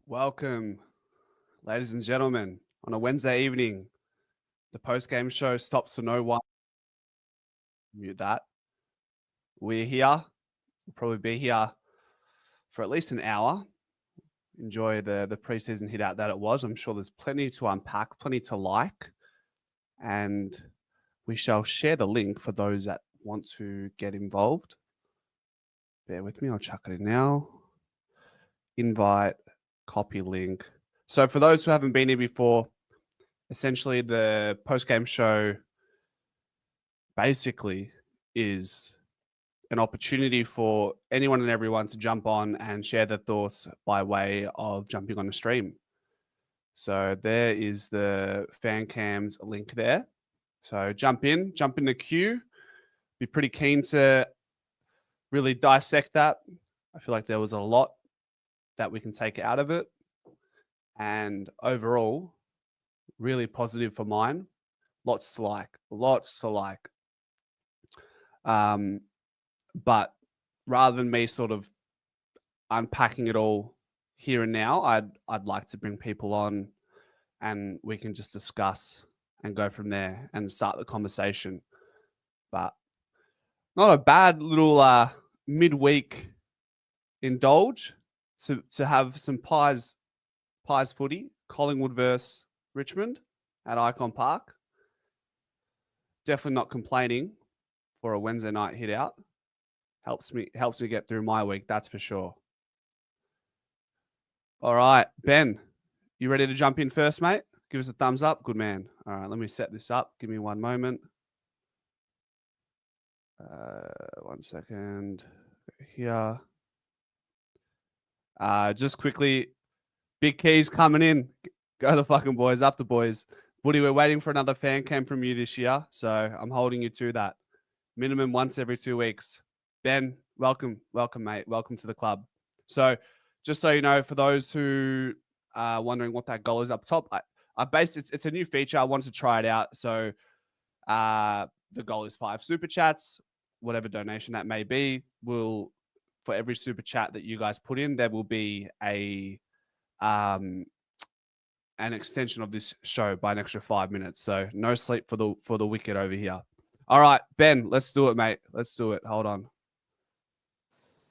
Welcome, ladies and gentlemen, on a Wednesday evening. The post-game show stops for no one. Mute that. We're here. We'll probably be here for at least an hour. Enjoy the preseason hit out that it was. I'm sure there's plenty to unpack, plenty to like, and we shall share the link for those that want to get involved. Bear with me. I'll chuck it in now. Invite, copy link. So for those who haven't been here before, essentially the post-game show basically is an opportunity for anyone and everyone to jump on and share their thoughts by way of jumping on a stream. So there is the fan cams link there. So jump in the queue. Be pretty keen to really dissect that. I feel like there was a lot that we can take out of it. And overall, really positive for mine. Lots to like. But rather than me sort of unpacking it all here and now, I'd like to bring people on and we can just discuss and go from there and start the conversation. But not a bad little midweek indulge to have some pies footy, Collingwood versus Richmond at Icon Park. Definitely not complaining for a Wednesday night hit out. Helps me get through my week, that's for sure. All right, Ben, you ready to jump in first, mate? Give us a thumbs up. Good man. All right, let me set this up. Give me one moment. 1 second. Here. Just quickly, big keys coming in. Go the fucking boys, up the boys. Woody, we're waiting for another fan cam from you this year, so I'm holding you to that. Minimum once every 2 weeks. Ben, welcome, mate. Welcome to the club. So just so you know, for those who are wondering what that goal is up top, I based it's a new feature. I wanted to try it out. So the goal is 5 super chats, whatever donation that may be. For every super chat that you guys put in, there will be an extension of this show by an extra 5 minutes. So no sleep for the wicked over here. All right, Ben, let's do it, mate. Let's do it. Hold on.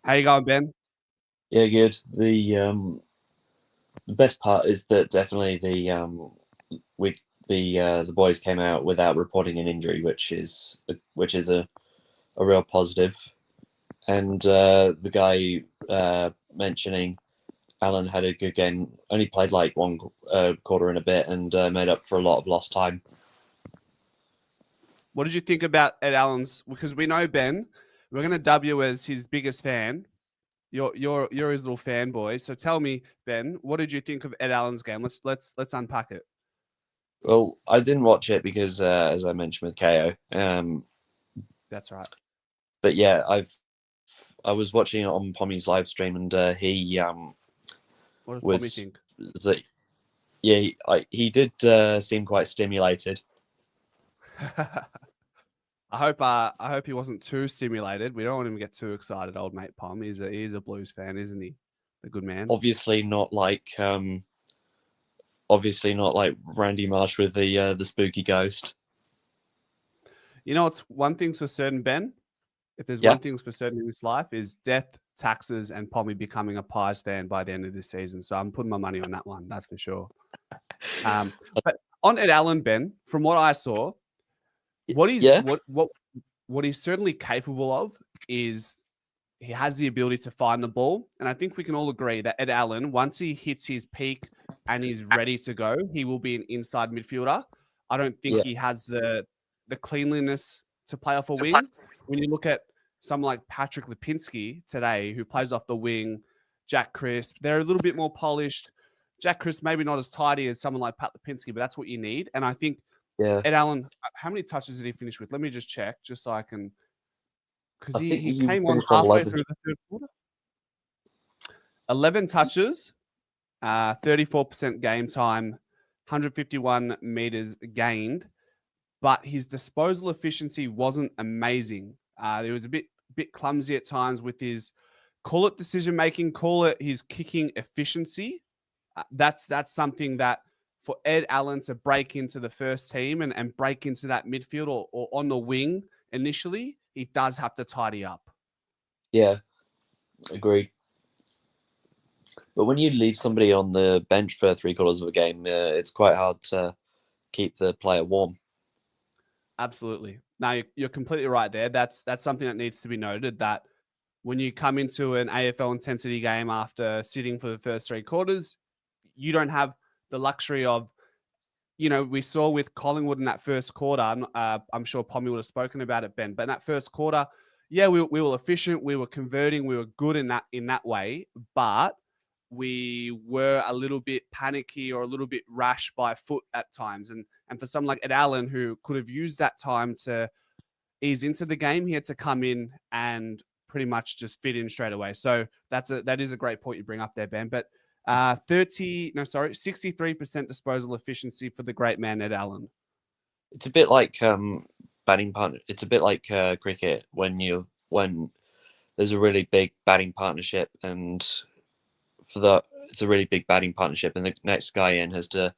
How you going, Ben? Yeah, good. The best part is that definitely the boys came out without reporting an injury, which is a real positive. And the guy mentioning Alan had a good game. Only played like one quarter and a bit, and made up for a lot of lost time. What did you think about Ed Allen's? Because we know Ben, we're going to dub you as his biggest fan. You're his little fanboy. So tell me, Ben, what did you think of Ed Allen's game? Let's unpack it. Well, I didn't watch it because, as I mentioned with KO, that's right. But yeah, I was watching it on Pommy's live stream, and he what does Pommy think? Yeah, he did seem quite stimulated. I hope he wasn't too stimulated. We don't want him to get too excited, old mate Pom. He's a Blues fan, isn't he? A good man. Obviously not like Randy Marsh with the spooky ghost. You know, it's one thing's for certain, Ben. If there's one thing for certain in this life, is death, taxes, and Pommy becoming a Pies fan by the end of this season. So I'm putting my money on that one. That's for sure. But on Ed Allen, Ben, from what I saw, what he's certainly capable of is he has the ability to find the ball. And I think we can all agree that Ed Allen, once he hits his peak and he's ready to go, he will be an inside midfielder. I don't think he has the cleanliness to play off a wing. When you look at someone like Patrick Lipinski today, who plays off the wing, Jack Crisp, they're a little bit more polished. Jack Crisp maybe not as tidy as someone like Pat Lipinski, but that's what you need. And I think Ed Allen, how many touches did he finish with? Let me just check, just so I can. Because he came on halfway through the third quarter. 11 touches, 34% game time, 151 meters gained. But his disposal efficiency wasn't amazing. It was a bit clumsy at times with his, call it decision-making, call it his kicking efficiency. That's something that for Ed Allen to break into the first team and break into that midfield or on the wing initially, he does have to tidy up. Yeah, agreed. But when you leave somebody on the bench for 3/4 of a game, it's quite hard to keep the player warm. Absolutely. No, you're completely right there. That's something that needs to be noted, that when you come into an AFL intensity game after sitting for the first 3/4, you don't have the luxury of, we saw with Collingwood in that first quarter. I'm sure Pommy would have spoken about it, Ben. But in that first quarter, yeah, we were efficient, we were converting, we were good in that way, but we were a little bit panicky or a little bit rash by foot at times. And for someone like Ed Allen, who could have used that time to ease into the game, he had to come in and pretty much just fit in straight away. So that is a great point you bring up there, Ben. But 63% disposal efficiency for the great man Ed Allen. It's a bit like batting partner. It's a bit like cricket when there's a really big batting partnership, and it's a really big batting partnership, and the next guy in has to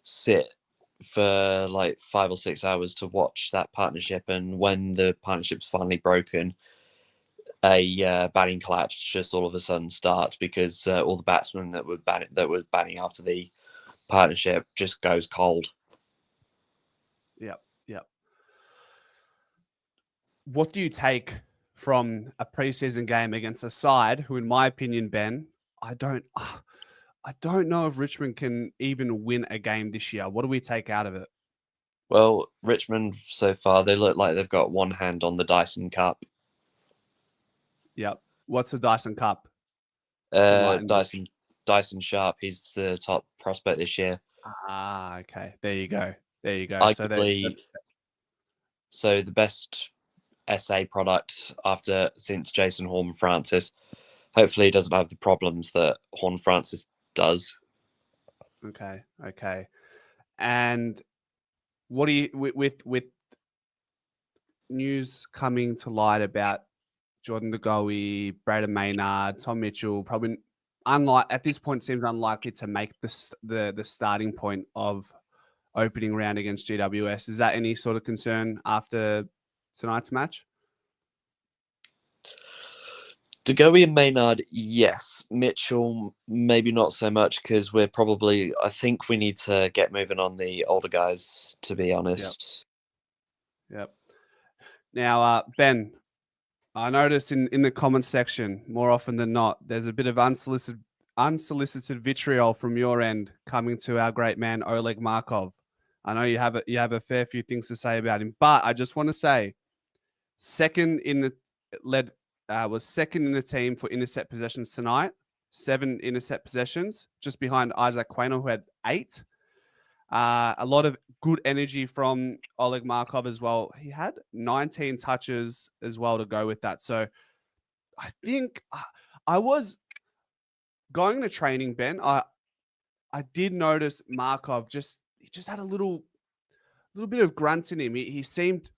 sit for like 5 or 6 hours to watch that partnership, and when the partnership's finally broken, a batting collapse just all of a sudden starts because all the batsmen that were batting after the partnership just goes cold. Yep. What do you take from a preseason game against a side who, in my opinion, Ben, I don't know if Richmond can even win a game this year? What do we take out of it? Well, Richmond so far, they look like they've got one hand on the Dyson Cup. Yep. What's the Dyson Cup? Dyson Sharp, he's the top prospect this year. Okay. There you go. Arguably, so the best SA product since Jason Horne-Francis. Hopefully, he doesn't have the problems that Horne-Francis does. Okay. And what do you with news coming to light about Jordan De Goey, Braden Maynard, Tom Mitchell, probably at this point seems unlikely to make the starting point of opening round against GWS. Is that any sort of concern after tonight's match? De Goey and Maynard, yes. Mitchell, maybe not so much, because I think we need to get moving on the older guys, to be honest. Yep. Now, Ben, I notice in the comments section, more often than not, there's a bit of unsolicited vitriol from your end coming to our great man Oleg Markov. I know you have a fair few things to say about him, but I just want to say, was second in the team for intercept possessions tonight. 7 intercept possessions, just behind Isaac Quaynor, who had 8. A lot of good energy from Oleg Markov as well. He had 19 touches as well to go with that. So I think I was going to training, Ben. I did notice Markov he just had a little bit of grunt in him. He seemed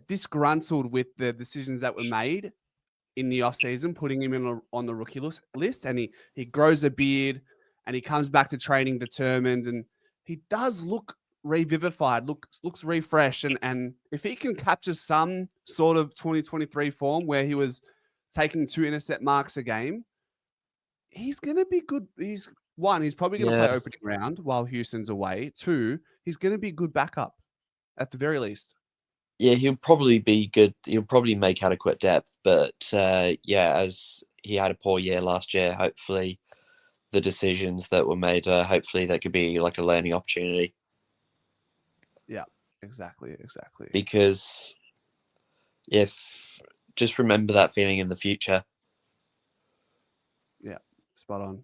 disgruntled with the decisions that were made in the offseason, putting him on the rookie list. And he grows a beard and he comes back to training determined, and he does look revivified, looks refreshed. And if he can capture some sort of 2023 form where he was taking 2 intercept marks a game, he's going to be good. He's probably going to play opening round while Houston's away. 2, he's going to be good backup at the very least. Yeah, he'll probably be good. He'll probably make adequate depth, but as he had a poor year last year, hopefully the decisions that were made, hopefully that could be like a learning opportunity. Yeah, exactly. Because just remember that feeling in the future. Yeah, spot on.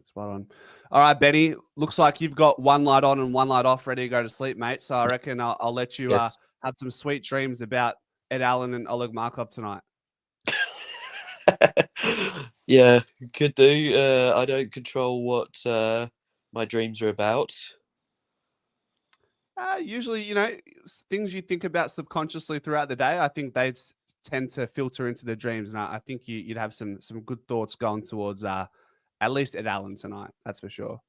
All right, Benny, looks like you've got one light on and one light off ready to go to sleep, mate. So I reckon I'll let you have some sweet dreams about Ed Allen and Oleg Markov tonight. Yeah, could do. I don't control what my dreams are about. Usually, things you think about subconsciously throughout the day, I think they tend to filter into the dreams. And I think you'd have some good thoughts going towards at least Ed Allen tonight. That's for sure.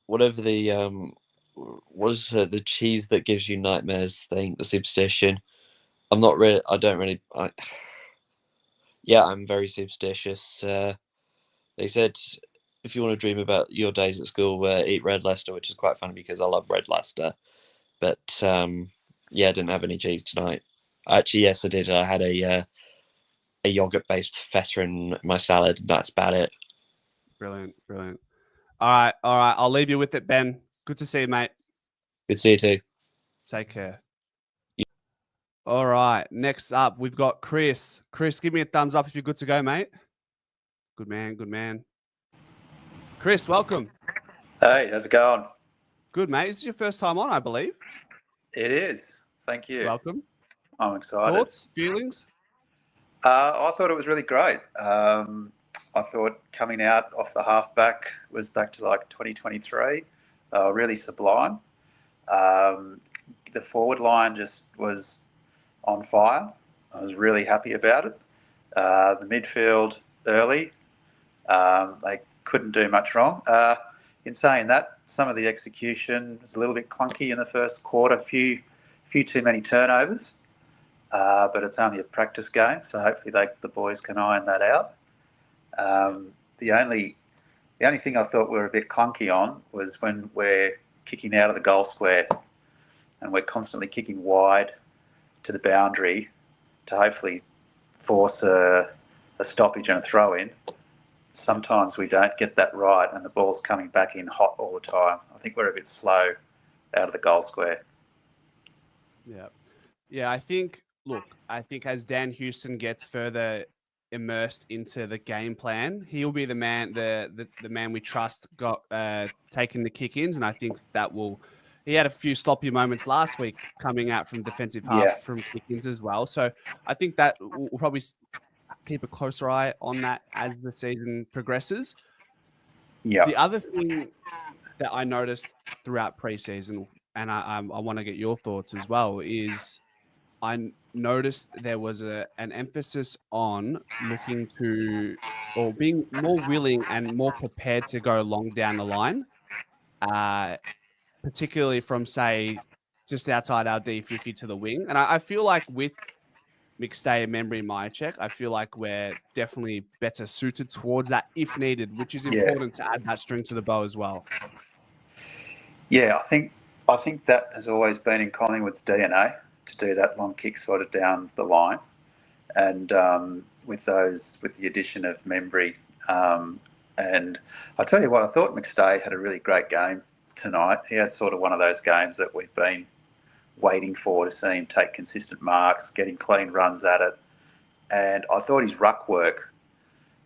whatever the what is the cheese that gives you nightmares thing, the superstition. I'm not really. I don't really. Yeah, I'm very superstitious. They said if you want to dream about your days at school, eat red Leicester, which is quite funny because I love red Leicester. But yeah, I didn't have any cheese tonight. Actually, yes, I did. I had a yogurt-based feta in my salad. That's about it. Brilliant, brilliant. All right. I'll leave you with it, Ben. Good to see you, mate. Good to see you too. Take care. All right. Next up, we've got Chris. Chris, give me a thumbs up if you're good to go, mate. Good man. Good man. Chris, welcome. Hey, how's it going? Good, mate. This is your first time on, I believe. It is. Thank you. Welcome. I'm excited. Thoughts, feelings? I thought it was really great. I thought coming out off the halfback was back to like 2023. Really sublime. The forward line just was on fire. I was really happy about it. The midfield early, they couldn't do much wrong. In saying that, some of the execution was a little bit clunky in the first quarter, few too many turnovers, but it's only a practice game, so hopefully the boys can iron that out. The only thing I thought we were a bit clunky on was when we're kicking out of the goal square and we're constantly kicking wide to the boundary to hopefully force a stoppage and a throw in. Sometimes we don't get that right and the ball's coming back in hot all the time. I think we're a bit slow out of the goal square. Yeah, I think as Dan Houston gets further immersed into the game plan, he'll be the man we trust got taking the kick-ins, and I think that will. He had a few sloppy moments last week coming out from defensive halves from kick-ins as well. So I think that we'll probably keep a closer eye on that as the season progresses. Yeah. The other thing that I noticed throughout preseason, and I want to get your thoughts as well, is I noticed there was an emphasis on looking to or being more willing and more prepared to go long down the line, particularly from, say, just outside our D50 to the wing. And I feel like with McStay, Membry, Myercheck, I feel like we're definitely better suited towards that if needed, which is important to add that string to the bow as well. Yeah, I think that has always been in Collingwood's DNA to do that long kick sort of down the line, and with the addition of Membry, and I tell you what, I thought McStay had a really great game tonight. He had sort of one of those games that we've been waiting for, to see him take consistent marks, getting clean runs at it, and I thought his ruck work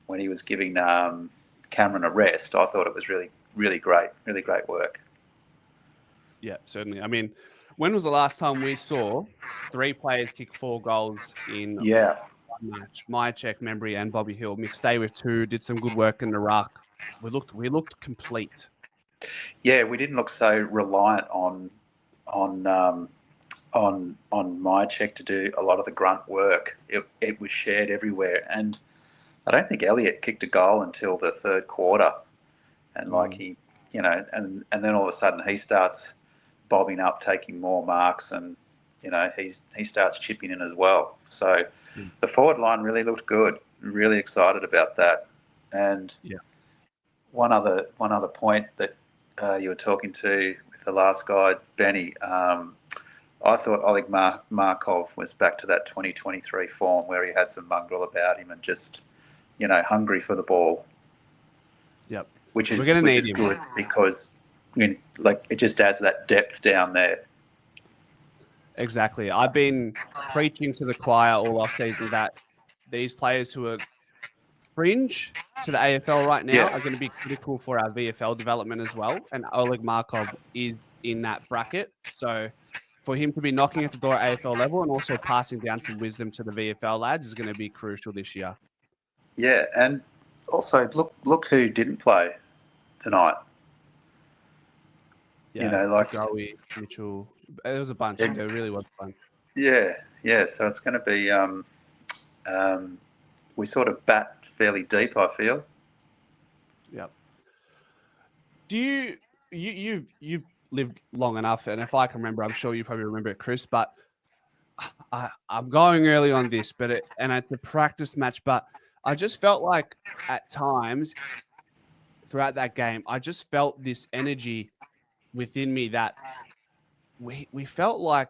when he was giving Cameron a rest, I thought it was really great work. Yeah, certainly. I mean, when was the last time we saw 3 players kick 4 goals in one match? Myercheck, Membry, and Bobby Hill. McStay with 2, did some good work in the ruck. We looked complete. Yeah, we didn't look so reliant on Myercheck to do a lot of the grunt work. It was shared everywhere, and I don't think Elliott kicked a goal until the third quarter, and he, and then all of a sudden he starts bobbing up, taking more marks, and he starts chipping in as well. So the forward line really looked good. Really excited about that. And one other point that you were talking to with the last guy, Benny. I thought Oleg Markov was back to that 2023 form where he had some mongrel about him and just, hungry for the ball. Yep. Which is need good because it just adds that depth down there. Exactly. I've been preaching to the choir all off season that these players who are fringe to the AFL right now are going to be critical for our VFL development as well. And Oleg Markov is in that bracket. So for him to be knocking at the door at AFL level and also passing down some wisdom to the VFL lads is going to be crucial this year. Yeah, and also look who didn't play tonight. Yeah, Joey, Mitchell. There was a bunch. There really was a bunch. Yeah. So it's going to be we sort of bat fairly deep, I feel. Yep. Do you you've lived long enough, and if I can remember, I'm sure you probably remember it, Chris. But I'm going early on this, and it's a practice match, but I just felt like at times throughout that game, I just felt this energy within me that we felt like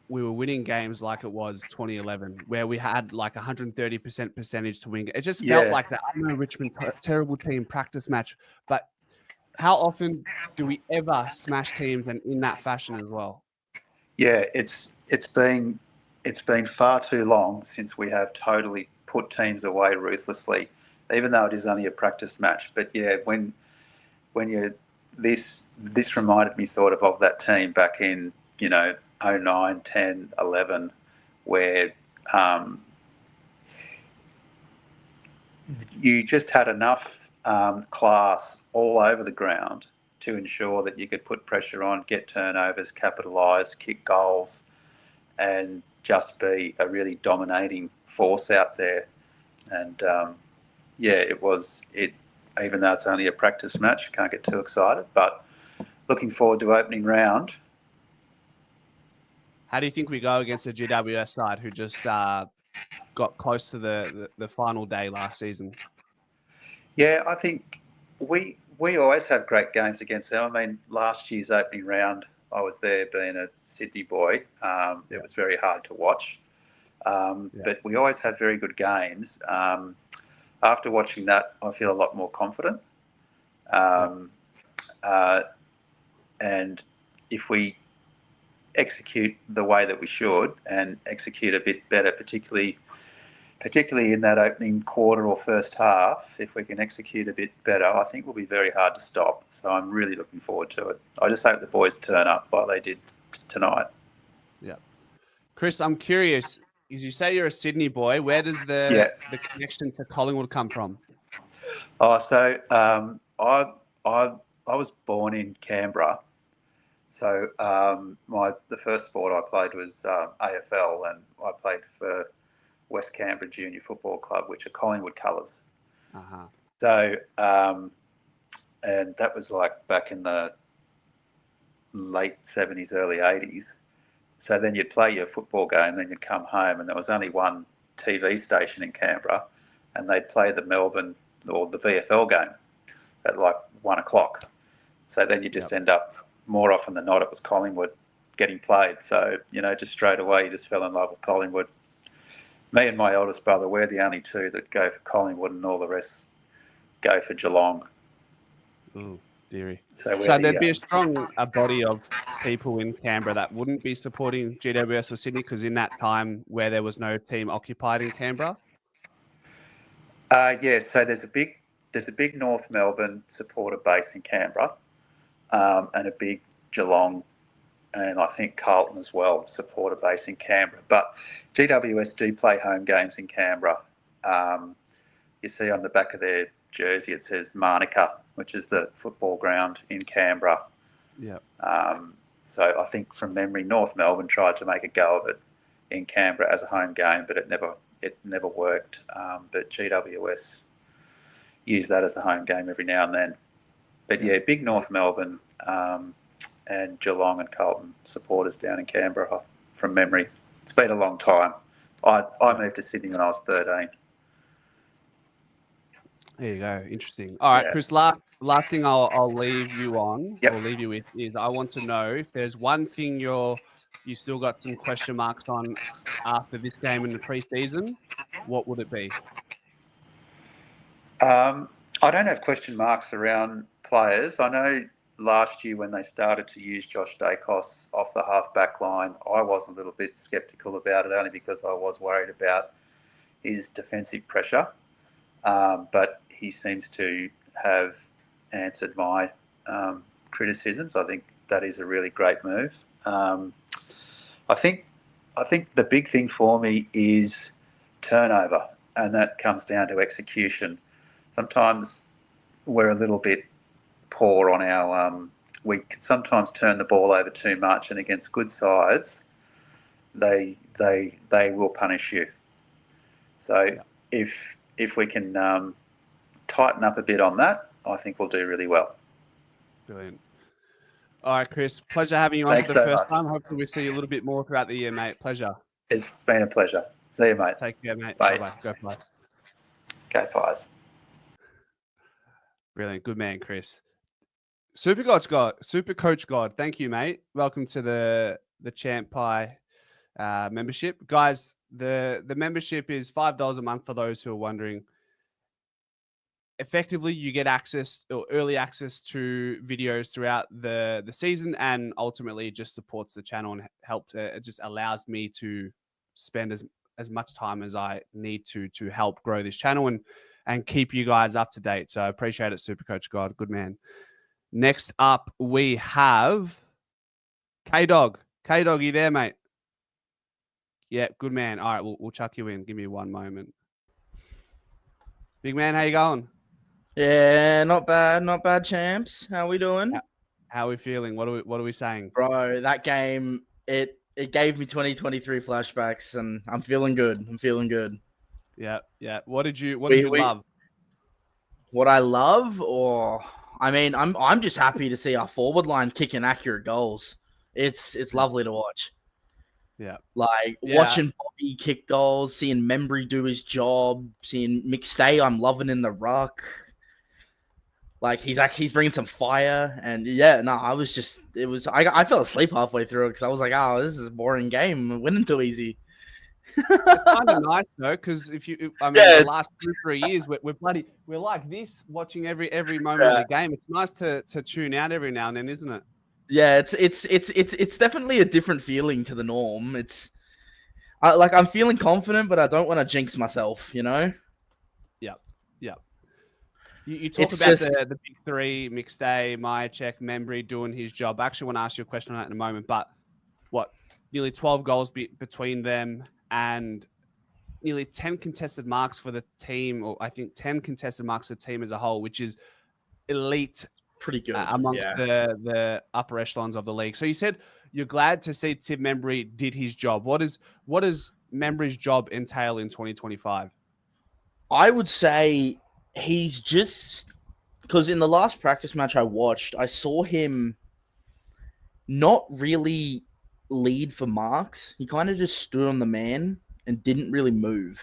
we were winning games like it was 2011, where we had like 130% percentage to win. It just felt like that. I know Richmond, terrible team practice match, but how often do we ever smash teams and in that fashion as well? Yeah, it's been far too long since we have totally put teams away ruthlessly, even though it is only a practice match. But yeah, when you this reminded me sort of that team back in 09, 10, 11, where you just had enough class all over the ground to ensure that you could put pressure on, get turnovers, capitalise, kick goals, and just be a really dominating force out there. And even though it's only a practice match, can't get too excited, but looking forward to opening round. How do you think we go against the GWS side who just got close to the final day last season? Yeah, I think we always have great games against them. I mean, last year's opening round, I was there being a Sydney boy. It was very hard to watch. But we always have very good games. After watching that, I feel a lot more confident. And if we execute the way that we should and execute a bit better, particularly in that opening quarter or first half, if we can execute a bit better, I think we'll be very hard to stop. So I'm really looking forward to it. I just hope the boys turn up like they did tonight. Yeah. Chris, I'm curious, as you say you're a Sydney boy, where does the connection to Collingwood come from? So I was born in Canberra. So the first sport I played was AFL, and I played for West Canberra Junior Football Club, which are Collingwood colours. Uh-huh. So, and that was like back in the late 70s, early 80s. So then you'd play your football game, then you'd come home, and there was only one TV station in Canberra, and they'd play the Melbourne or the VFL game at like 1 o'clock. So then you just end up, more often than not, it was Collingwood getting played. So, just straight away, you just fell in love with Collingwood. Me and my eldest brother, we're the only two that go for Collingwood, and all the rest go for Geelong. Ooh, dearie. So there'd be a strong body of people in Canberra that wouldn't be supporting GWS or Sydney, because in that time where there was no team occupied in Canberra? So there's a big North Melbourne supporter base in Canberra, and a big Geelong, and I think Carlton as well, supporter base in Canberra. But GWS do play home games in Canberra. You see on the back of their jersey it says Manuka, which is the football ground in Canberra. Yeah. So I think from memory, North Melbourne tried to make a go of it in Canberra as a home game, but it never worked. But GWS use that as a home game every now and then. But yeah, big North Melbourne and Geelong and Carlton supporters down in Canberra from memory. It's been a long time. I moved to Sydney when I was 13. There you go. Interesting. All right, Chris, last thing I'll leave you on, or leave you with, is I want to know if there's one thing you still got some question marks on after this game in the preseason, what would it be? I don't have question marks around players. I know last year when they started to use Josh Dacos off the half-back line, I was a little bit sceptical about it, only because I was worried about his defensive pressure. But he seems to have answered my criticisms. I think that is a really great move. I think the big thing for me is turnover, and that comes down to execution. Sometimes we're a little bit poor on our. We can sometimes turn the ball over too much, and against good sides, they will punish you. So if we can tighten up a bit on that, I think we'll do really well. Brilliant. All right, Chris. Pleasure having you on Thanks for the so first much. time. Hopefully we see you a little bit more throughout the year, mate. Pleasure. It's been a pleasure. See you, mate. Take care, mate. Bye. Bye-bye. Go Pies. Go Pies. Brilliant. Good man, Chris. Supercoach God. Thank you, mate. Welcome to the Champ Pie membership. Guys, the membership is $5 a month for those who are wondering. Effectively, you get access or early access to videos throughout the season, and ultimately it just supports the channel and helps. It just allows me to spend as much time as I need to help grow this channel and keep you guys up to date. So I appreciate it, Supercoach God. Good man. Next up, we have K-Dog. K-Dog, you there, mate? Yeah, good man. All right, we'll chuck you in. Give me one moment. Big man, how you going? Yeah, not bad, champs. How we doing? How are we feeling? What are we saying? Bro, that game, it gave me 2023 flashbacks, and I'm feeling good. Yeah. What did you love? What I love, I'm just happy to see our forward line kicking accurate goals. It's lovely to watch. Yeah. Watching Bobby kick goals, seeing Membry do his job, seeing McStay, I'm loving in the ruck. He's bringing some fire, and I fell asleep halfway through it because I was like, oh, this is a boring game. We're winning too easy. It's kind of nice though, because the last 2-3 years we're like this, watching every moment of the game. It's nice to tune out every now and then, isn't it? Yeah, it's definitely a different feeling to the norm. I'm feeling confident, but I don't want to jinx myself, you know? Yeah. You talk about the big three, McStay, Myercheck, Membry doing his job. I actually want to ask you a question on that in a moment, but nearly 12 goals between them and nearly 10 contested marks for the team, or I think 10 contested marks for the team as a whole, which is elite. Pretty good amongst the upper echelons of the league. So you said you're glad to see Tim Membry did his job. What does Membry's job entail in 2025? I would say he's just, because in the last practice match I watched, I saw him not really lead for marks. He kind of just stood on the man and didn't really move.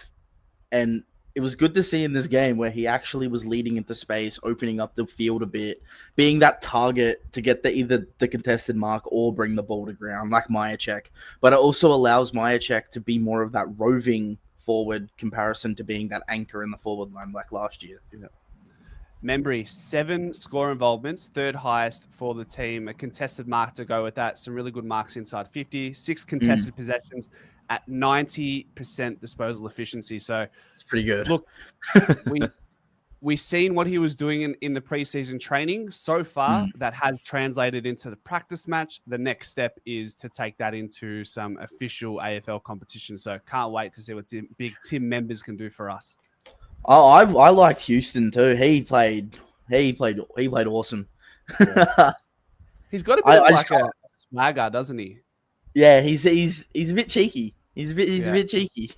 And it was good to see in this game where he actually was leading into space, opening up the field a bit, being that target to get either the contested mark or bring the ball to ground, like Myercheck. But it also allows Myercheck to be more of that roving forward comparison to being that anchor in the forward line like last year. Yeah. Membry, 7 score involvements, third highest for the team. A contested mark to go with that. Some really good marks inside 50, 6 contested possessions at 90% disposal efficiency. So it's pretty good. Look, we've seen what he was doing in the preseason training so far. That has translated into the practice match. The next step is to take that into some official AFL competition. So can't wait to see what big Tim Members can do for us. Oh, I liked Houston too. He played awesome. Yeah. He's got a bit of a swagger, doesn't he? Yeah, he's a bit cheeky. He's a bit cheeky.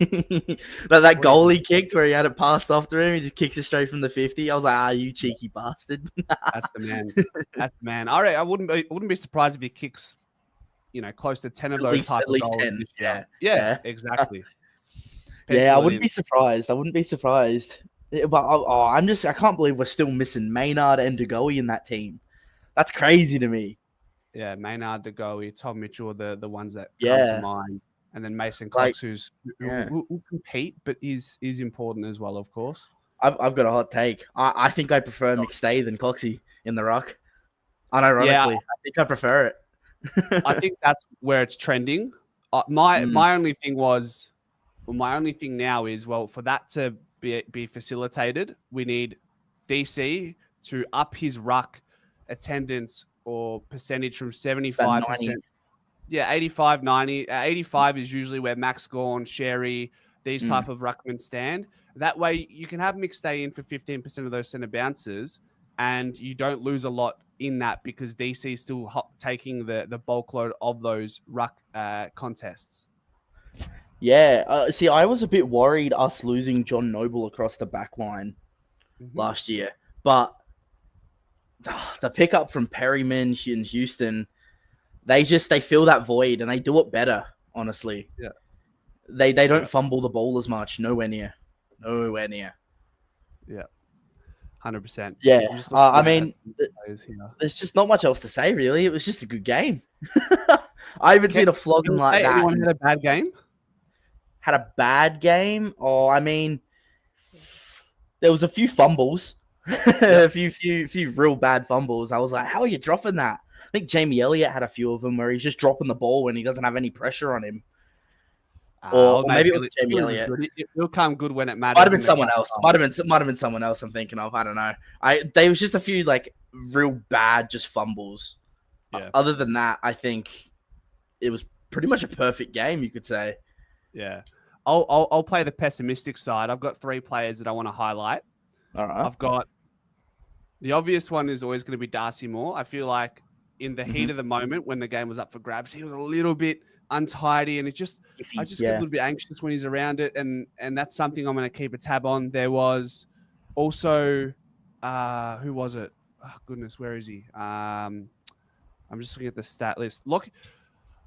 Like that goal he kicked where he had it passed off to him, he just kicks it straight from the 50. I was like, you cheeky bastard. That's the man. That's the man. All right, I wouldn't be surprised if he kicks, close to 10 of those type of goals. 10. Yeah, exactly. Yeah, I wouldn't be surprised. But I can't believe we're still missing Maynard and DeGoey in that team. That's crazy to me. Yeah, Maynard, DeGoey, Tom Mitchell are the ones that come to mind. And then Mason Cox, who compete, but is important as well, of course. I've got a hot take. I think I prefer McStay than Coxie in the ruck. Unironically, I think I prefer it. I think that's where it's trending. My only thing now is, for that to be facilitated, we need DC to up his ruck attendance or percentage from 75%. Yeah, 85, 90. 85 is usually where Max Gawn, Sherry, these type of ruckmen stand. That way you can have McStay in for 15% of those centre bounces and you don't lose a lot in that because DC is still taking the bulk load of those ruck contests. Yeah. See, I was a bit worried us losing John Noble across the back line last year. But the pickup from Perryman in Houston, they fill that void and they do it better. Honestly, Yeah. They don't fumble the ball as much. Nowhere near. Yeah. 100%. Yeah. I mean, players here. there's just not much else to say, really. It was just a good game. I haven't seen a flogging like that. Anyone had a bad game? Had a bad game? Oh, I mean, there was a few fumbles. a few real bad fumbles. I was like, how are you dropping that? I think Jamie Elliott had a few of them where he's just dropping the ball when he doesn't have any pressure on him. Or maybe it was Jamie Elliott. It'll come good when it matters. Might have been someone else. Might have been someone else I'm thinking of. I don't know. There was just a few like real bad just fumbles. Yeah. Other than that, I think it was pretty much a perfect game, you could say. Yeah. I'll play the pessimistic side. I've got 3 players that I want to highlight. All right. I've got the obvious one is always going to be Darcy Moore. I feel like in the heat of the moment when the game was up for grabs, he was a little bit untidy, and I just get a little bit anxious when he's around it, and that's something I'm going to keep a tab on. There was also who was it? Oh, goodness, where is he? I'm just looking at the stat list.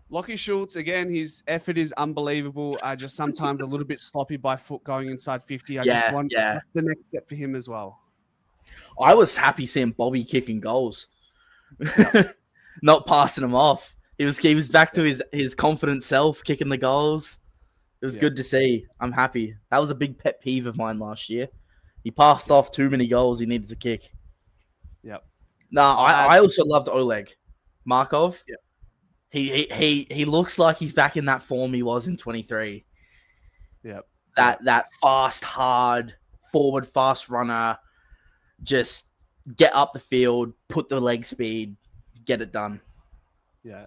Lockie Schultz, again, his effort is unbelievable. Just sometimes a little bit sloppy by foot going inside 50. I just want the next step for him as well. I was happy seeing Bobby kicking goals, not passing them off. He was back to his confident self, kicking the goals. It was good to see. I'm happy. That was a big pet peeve of mine last year. He passed off too many goals he needed to kick. Yep. No, I also loved Oleg Markov. Yeah. He looks like he's back in that form he was in 23. Yep. That fast, hard, forward, fast runner. Just get up the field, put the leg speed, get it done. Yeah.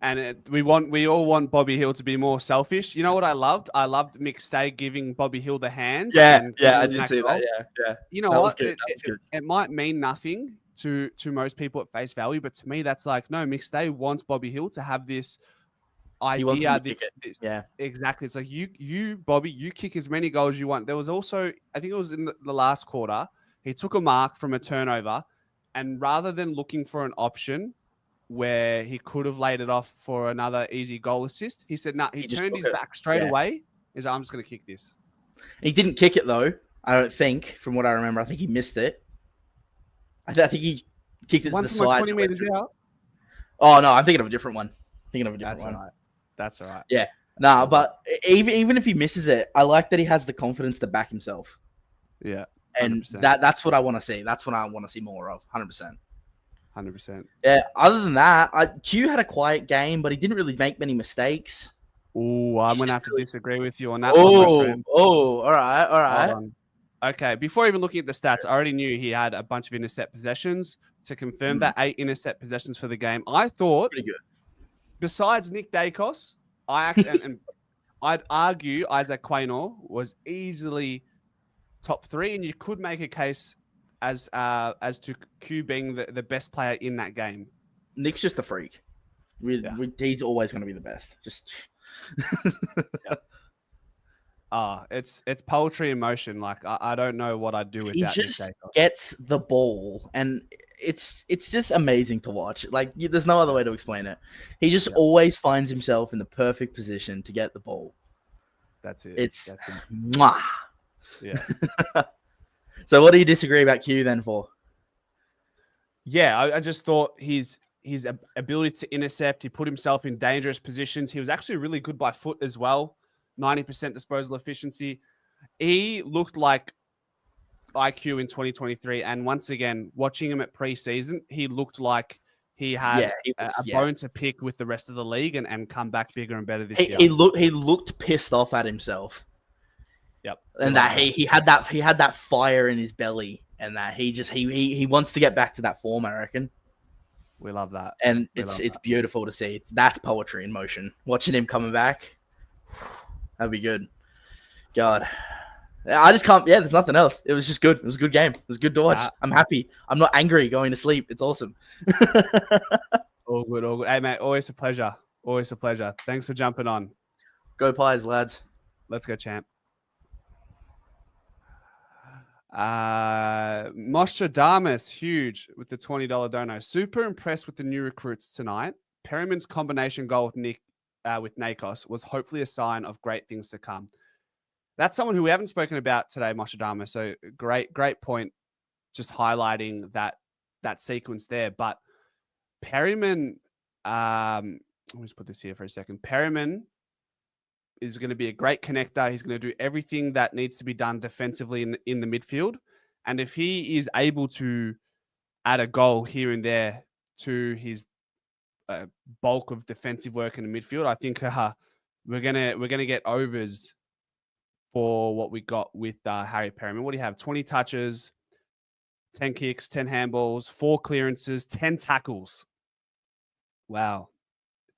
And we all want Bobby Hill to be more selfish. You know what I loved? I loved Mick Stay giving Bobby Hill the hands. I did see that. Yeah. You know what? It might mean nothing to most people at face value, but to me, that's like, no, Mick Stay wants Bobby Hill to have this idea. Exactly. It's like you, Bobby, you kick as many goals as you want. There was also, I think it was in the last quarter, he took a mark from a turnover, and rather than looking for an option where he could have laid it off for another easy goal assist, he said, he turned his back straight away. He's like, I'm just going to kick this. He didn't kick it, though, I don't think, from what I remember. I think he missed it. I think he kicked it to the side. Like 20 meters out? Oh, no, I'm thinking of a different one. That's all right. That's all right. Yeah. No, but even if he misses it, I like that he has the confidence to back himself. Yeah. 100%. And that's what I want to see. That's what I want to see more of. 100%. 100%. Yeah. Other than that, Q had a quiet game, but he didn't really make many mistakes. Oh, I'm going to have to disagree with you on that one, my friend. Oh, all right. Okay, before even looking at the stats, I already knew he had a bunch of intercept possessions. To confirm that, 8 intercept possessions for the game. I thought, pretty good. Besides Nick Dacos, and I'd argue Isaac Quaynor was easily top 3, and you could make a case as to Q being the best player in that game. Nick's just a freak. He's always going to be the best. Just it's poetry in motion. Like I don't know what I'd do without Nick Dacos. He just gets the ball, and it's just amazing to watch. Like there's no other way to explain it. He just always finds himself in the perfect position to get the ball. That's it. That's it. Mwah. Yeah. So what do you disagree about Q then for? Yeah, I just thought his ability to intercept, he put himself in dangerous positions. He was actually really good by foot as well. 90% disposal efficiency. He looked like IQ in 2023. And once again, watching him at preseason, he looked like he had a bone to pick with the rest of the league and come back bigger and better this year. He looked pissed off at himself. Yep. And that he had that fire in his belly, and that he wants to get back to that form, I reckon. We love that. And it's beautiful to see. That's poetry in motion. Watching him coming back, that'd be good. God. I just can't. Yeah, there's nothing else. It was just good. It was a good game. It was good to watch. I'm happy. I'm not angry going to sleep. It's awesome. All good. Hey, mate, always a pleasure. Always a pleasure. Thanks for jumping on. Go Pies, lads. Let's go, champ. Mostradamus, huge with the $20 dono. Super impressed with the new recruits tonight. Perryman's combination goal with Nakos was hopefully a sign of great things to come. That's someone who we haven't spoken about today, Mostradamus. So great point. Just highlighting that sequence there. But Perryman, let me just put this here for a second. Perryman is going to be a great connector. He's going to do everything that needs to be done defensively in the midfield. And if he is able to add a goal here and there to his bulk of defensive work in the midfield, I think we're gonna get overs for what we got with Harry Perryman. What do you have? 20 touches, 10 kicks, 10 handballs, 4 clearances, 10 tackles. Wow.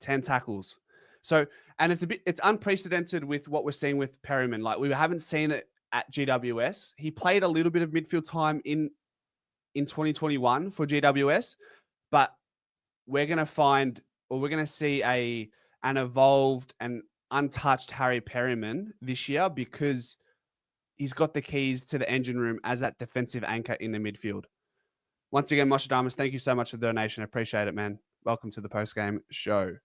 10 tackles. So, and it's unprecedented with what we're seeing with Perryman. Like, we haven't seen it at GWS. He played a little bit of midfield time in 2021 for GWS, but we're going to see an evolved and untouched Harry Perryman this year because he's got the keys to the engine room as that defensive anchor in the midfield. Once again, Mostradamus, thank you so much for the donation. I appreciate it, man. Welcome to the post-game show.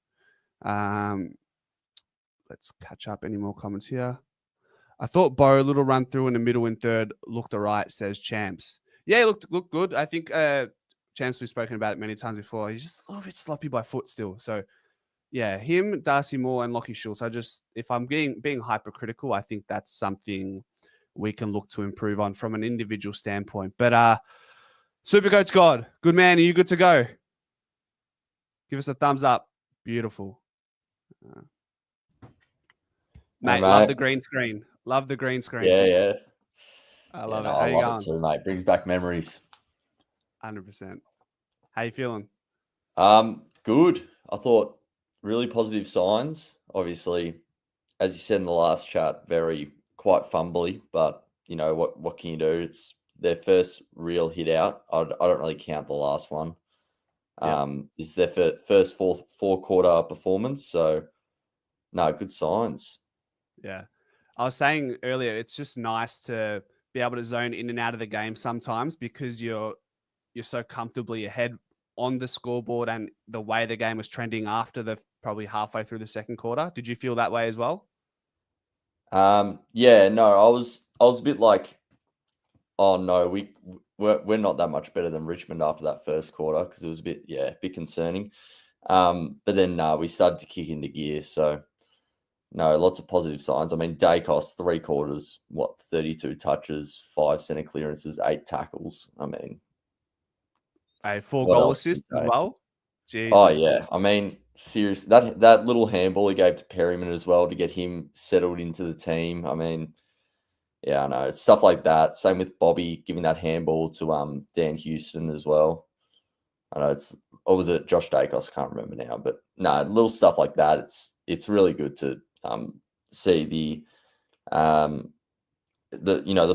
Let's catch up. Any more comments here? I thought Bo, a little run through in the middle and third, looked all right, says Champs. Yeah, he looked good. I think Champs, we've spoken about it many times before. He's just a little bit sloppy by foot still. So, yeah, him, Darcy Moore, and Lockie Schultz. If I'm being hypercritical, I think that's something we can look to improve on from an individual standpoint. But Supercoach God, good man, are you good to go? Give us a thumbs up. Beautiful. Mate, love the green screen. Love the green screen. Yeah. I love it. No, How I you love going? it too, mate. Brings back memories. 100%. How you feeling? Good. I thought really positive signs. Obviously, as you said in the last chat, quite fumbly, but you know what can you do? It's their first real hit out. I don't really count the last one. It's their first four quarter performance. So no, good signs. Yeah. I was saying earlier, it's just nice to be able to zone in and out of the game sometimes because you're so comfortably ahead on the scoreboard and the way the game was trending after probably halfway through the second quarter. Did you feel that way as well? Yeah, no, I was a bit like, oh no, we're not that much better than Richmond after that first quarter because it was a bit concerning. But then we started to kick into gear. So no, lots of positive signs. I mean, Dacos, 3 quarters, 32 touches, 5 center clearances, 8 tackles. I mean, 4 what goal else can you assists as say? well. Jesus. Oh yeah, I mean, seriously, that little handball he gave to Perryman as well to get him settled into the team. I mean, yeah, I know it's stuff like that. Same with Bobby giving that handball to Dan Houston as well. I know or was it Josh Dacos? I can't remember now, but no, little stuff like that. It's really good to see the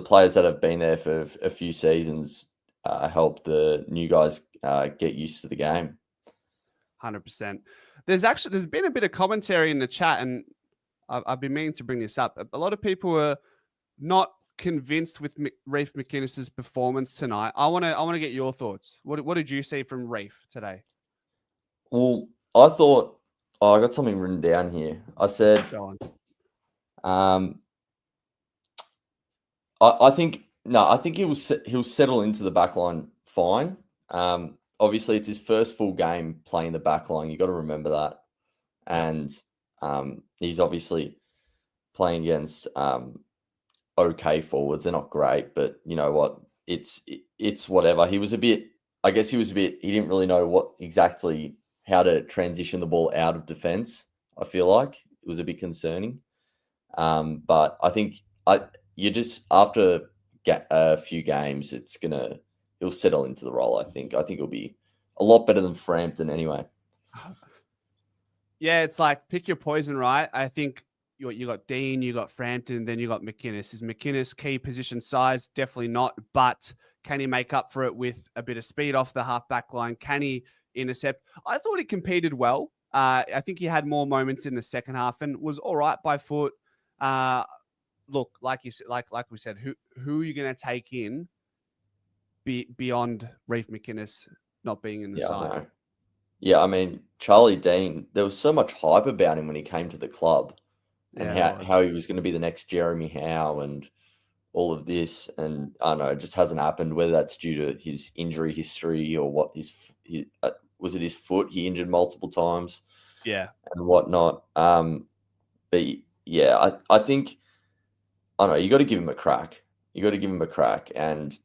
players that have been there for a few seasons help the new guys get used to the game. 100%. There's been a bit of commentary in the chat, and I've been meaning to bring this up. A lot of people are not convinced with Reef McInnes's performance tonight. I want to get your thoughts. What did you see from Reef today? Well, I thought I got something written down here. I said, I think he'll settle into the backline fine. Obviously, it's his first full game playing the backline. You got to remember that, and he's obviously playing against okay forwards. They're not great, but you know what? It's whatever. He didn't really know exactly how to transition the ball out of defense. I feel like it was a bit concerning. But I think you just after a few games, he'll settle into the role. I think it'll be a lot better than Frampton anyway. Yeah, it's like pick your poison, right? I think you got Dean, you got Frampton, then you got McInnes. Is McInnes key position size? Definitely not. But can he make up for it with a bit of speed off the half back line? Can he intercept? I thought he competed well. I think he had more moments in the second half and was all right by foot. Look, like we said, who are you going to take in beyond Reef McInnes not being in the Yeah, I side. know. Yeah, I mean, Charlie Dean, there was so much hype about him when he came to the club and Yeah, it was. how he was going to be the next Jeremy Howe and all of this. And I don't know, it just hasn't happened, whether that's due to his injury history or what was it his foot? He injured multiple times Yeah. and whatnot. But yeah, I think, I don't know, you got to give him a crack. And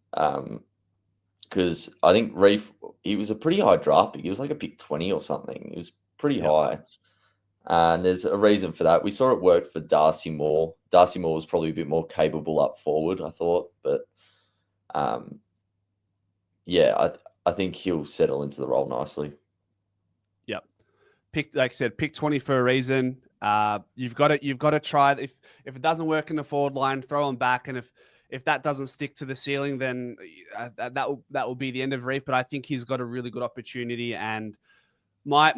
because I think Reef, he was a pretty high draft pick. He was like a pick 20 or something. He was pretty high. And there's a reason for that. We saw it worked for Darcy Moore. Darcy Moore was probably a bit more capable up forward, I thought. But yeah, I think he'll settle into the role nicely. Yep. Like I said, pick 20 for a reason. You've got to try. If it doesn't work in the forward line, throw him back. And if that doesn't stick to the ceiling, then that will be the end of Reef. But I think he's got a really good opportunity. And one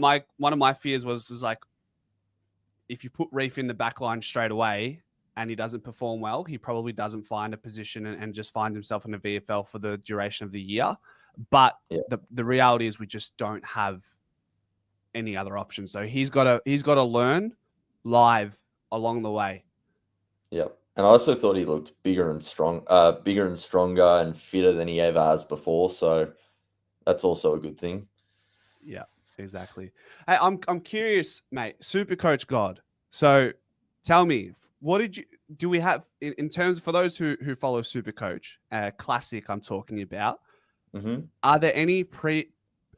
of my fears was like, if you put Reef in the back line straight away and he doesn't perform well, he probably doesn't find a position and just finds himself in the VFL for the duration of the year. But the reality is we just don't have any other options. So he's got to learn live along the way. Yep. And I also thought he looked bigger and stronger and fitter than he ever has before. So that's also a good thing. Yeah, exactly. Hey, I'm curious, mate. Supercoach God. So tell me, do we have in terms for those who follow Supercoach, classic I'm talking about? Mm-hmm. Are there any point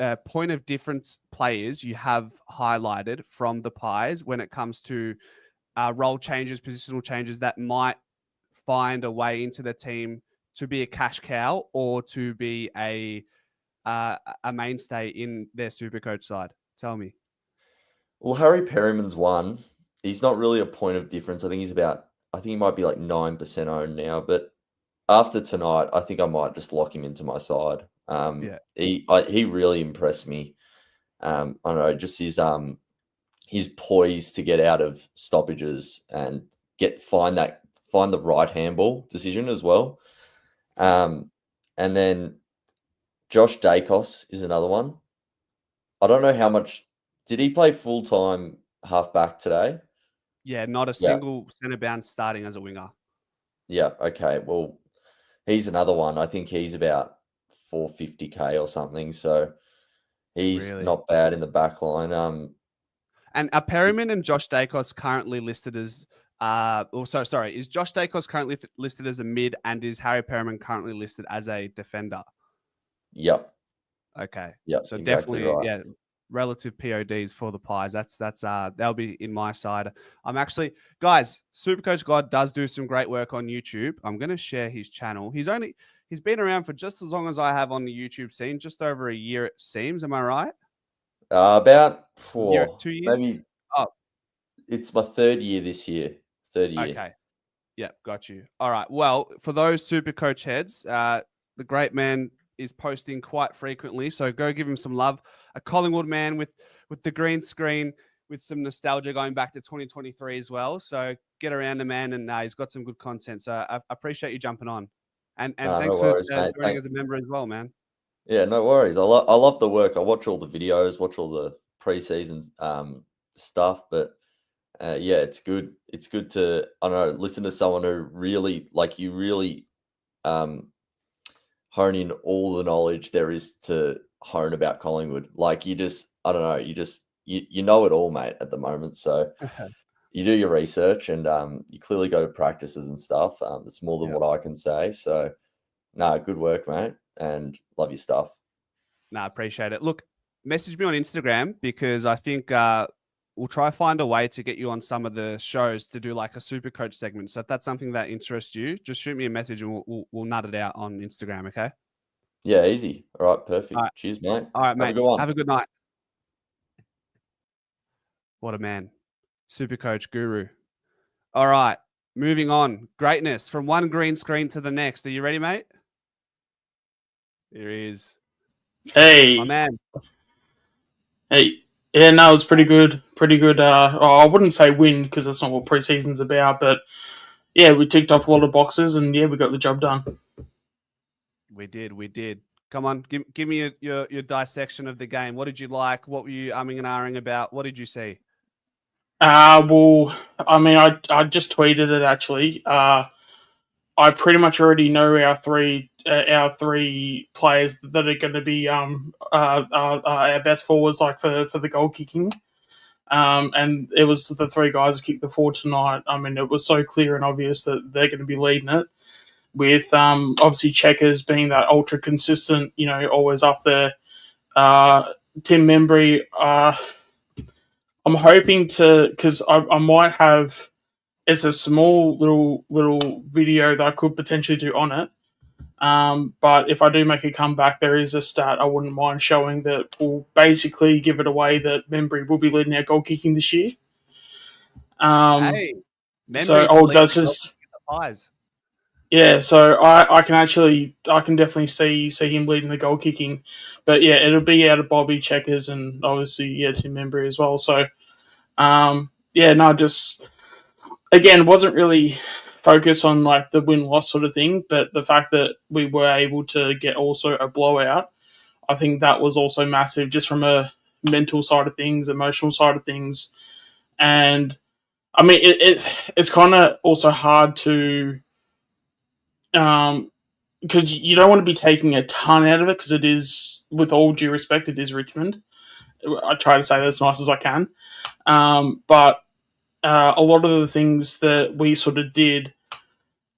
of difference players you have highlighted from the Pies when it comes to role changes, positional changes that might find a way into the team to be a cash cow or to be a mainstay in their Supercoach side? Tell me. Well, Harry Perryman's one. He's not really a point of difference. I think he might be like 9% owned now. But after tonight, I think I might just lock him into my side. He really impressed me. I don't know, just his poise to get out of stoppages and find the right handball decision as well. And then Josh Dacos is another one. I don't know how much did he play full-time halfback today? Yeah, not a single centre bound starting as a winger. Yeah, okay. Well, he's another one. I think he's about 450k or something. So he's not bad in the back line. And are Perryman and Josh Dacos currently listed as is Josh Dacos currently listed as a mid and is Harry Perryman currently listed as a defender? Yep. Okay. Yep. So exactly definitely, right. relative PODs for the Pies. That'll be in my side. I'm actually, guys, Supercoach God does do some great work on YouTube. I'm going to share his channel. He's been around for just as long as I have on the YouTube scene, just over a year it seems. Am I right? About 2 years. Maybe. Oh, it's my third year this year. Okay. Yeah, got you. All right. Well, for those Supercoach heads, the great man is posting quite frequently, so go give him some love. A Collingwood man with the green screen, with some nostalgia going back to 2023 as well. So get around the man, and he's got some good content. So I appreciate you jumping on, and thanks for joining as a member as well, man. Yeah, no worries. I love the work. I watch all the videos, watch all the preseason stuff, but yeah, it's good. It's good to, I don't know, listen to someone who really, like, you really hone in all the knowledge there is to hone about Collingwood. Like, you just, I don't know, you know it all, mate, at the moment. So you do your research and you clearly go to practices and stuff. It's more than what I can say. So, good work, mate, and love your stuff. Appreciate it. Look, message me on Instagram because I think we'll try to find a way to get you on some of the shows to do like a Supercoach segment. So if that's something that interests you, just shoot me a message and we'll nut it out on Instagram, okay? Yeah, easy. All right, perfect. All right. Cheers, mate. All right, mate. Have a good one. Have a good night. What a man. Supercoach guru. All right, moving on. Greatness from one green screen to the next. Are you ready, mate? Here he is. Hey. My man. Hey. Yeah, no, it's pretty good. Pretty good. I wouldn't say win because that's not what preseason's about, but yeah, we ticked off a lot of boxes and yeah, we got the job done. We did. Come on, give me your dissection of the game. What did you like? What were you umming and ahhing about? What did you see? Well, I mean, I just tweeted it actually. I pretty much already know our three players that are going to be our best forwards, like for the goal kicking. And it was the three guys who kicked the four tonight. I mean, it was so clear and obvious that they're going to be leading it. With obviously Checkers being that ultra consistent, always up there. Tim Membry, I'm hoping to, because I might have. It's a small little video that I could potentially do on it. But if I do make a comeback, there is a stat I wouldn't mind showing that will basically give it away that Membry will be leading our goal kicking this year. Hey, so does his Pies. Yeah, so I can definitely see him leading the goal kicking, but yeah, it'll be out of Bobby, Checkers, and obviously Tim Membry as well. So just again, wasn't really focused on like the win-loss sort of thing, but the fact that we were able to get also a blowout, I think that was also massive, just from a mental side of things, emotional side of things, and I mean it's kind of also hard to. Because you don't want to be taking a ton out of it, because it is, with all due respect, it is Richmond. I try to say that as nice as I can. But a lot of the things that we sort of did,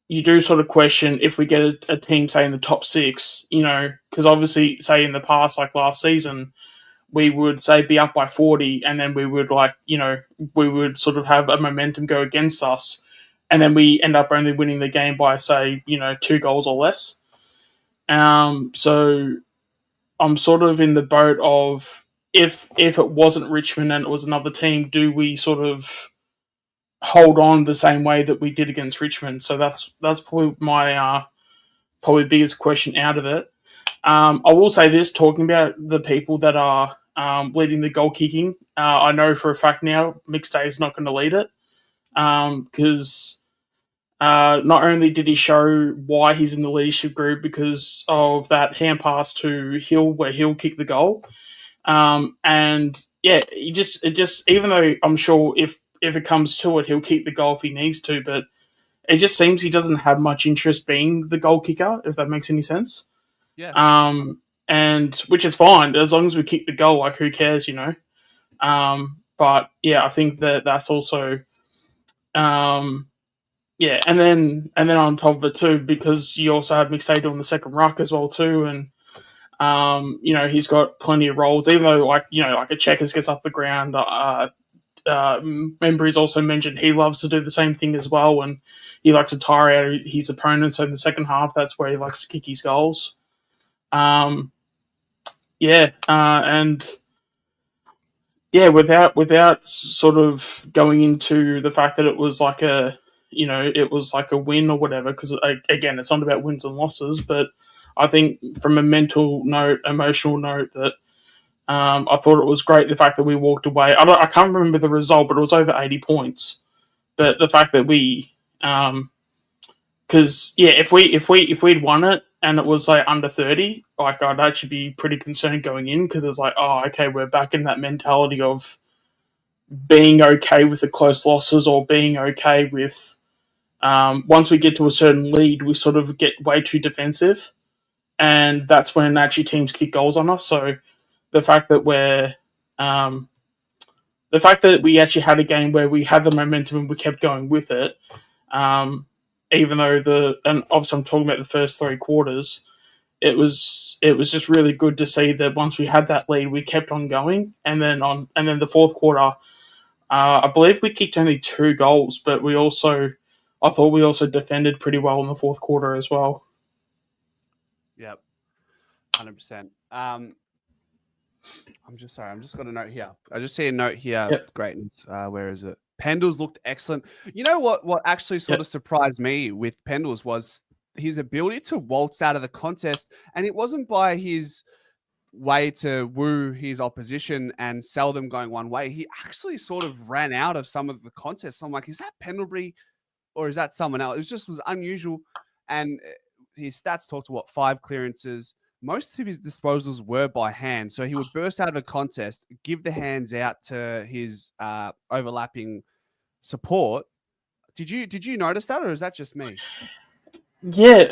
you do sort of question if we get a team, say, in the top six, because obviously, say, in the past, like last season, we would, say, be up by 40, and then we would, we would sort of have a momentum go against us. And then we end up only winning the game by, say, 2 goals or less. So I'm sort of in the boat of if it wasn't Richmond and it was another team, do we sort of hold on the same way that we did against Richmond? So that's probably my probably biggest question out of it. I will say this, talking about the people that are leading the goal kicking, I know for a fact now McStay is not going to lead it. Because not only did he show why he's in the leadership group because of that hand pass to Hill, where Hill kicked the goal, and yeah, it just even though I'm sure if it comes to it, he'll kick the goal if he needs to, but it just seems he doesn't have much interest being the goal kicker, if that makes any sense. Yeah. And which is fine as long as we kick the goal. Like, who cares, But yeah, I think that's also. Yeah, and then on top of it too, because you also have McStay doing the second ruck as well too, and he's got plenty of roles. Even though like a Checkers gets up the ground, Membry's also mentioned he loves to do the same thing as well, and he likes to tire out his opponents. So in the second half, that's where he likes to kick his goals. And yeah, without sort of going into the fact that it was like it was like a win or whatever, because again, it's not about wins and losses, but I think from a mental note, emotional note, that I thought it was great the fact that we walked away. I can't remember the result, but it was over 80 points. But the fact that we, because if we'd won it and it was like under 30, like I'd actually be pretty concerned going in, because it's like, oh, okay, we're back in that mentality of being okay with the close losses, or being okay with once we get to a certain lead, we sort of get way too defensive, and that's when actually teams kick goals on us. So the fact that we actually had a game where we had the momentum and we kept going with it, even though and obviously I'm talking about the first 3 quarters, it was just really good to see that once we had that lead, we kept on going, and then the fourth quarter, I believe we kicked only 2 goals, but I thought we also defended pretty well in the fourth quarter as well. Yep, 100%. I'm just got a note here. I just see a note here. Yep. Greatness. Where is it? Pendles looked excellent. You know what actually sort of surprised me with Pendles was his ability to waltz out of the contest, and it wasn't by his way to woo his opposition and sell them going one way. He actually sort of ran out of some of the contests. I'm like, is that Pendlebury or is that someone else? It was unusual, and his stats talk to 5 clearances. Most of his disposals were by hand. So he would burst out of a contest, give the hands out to his overlapping support. Did you notice that, or is that just me? Yeah,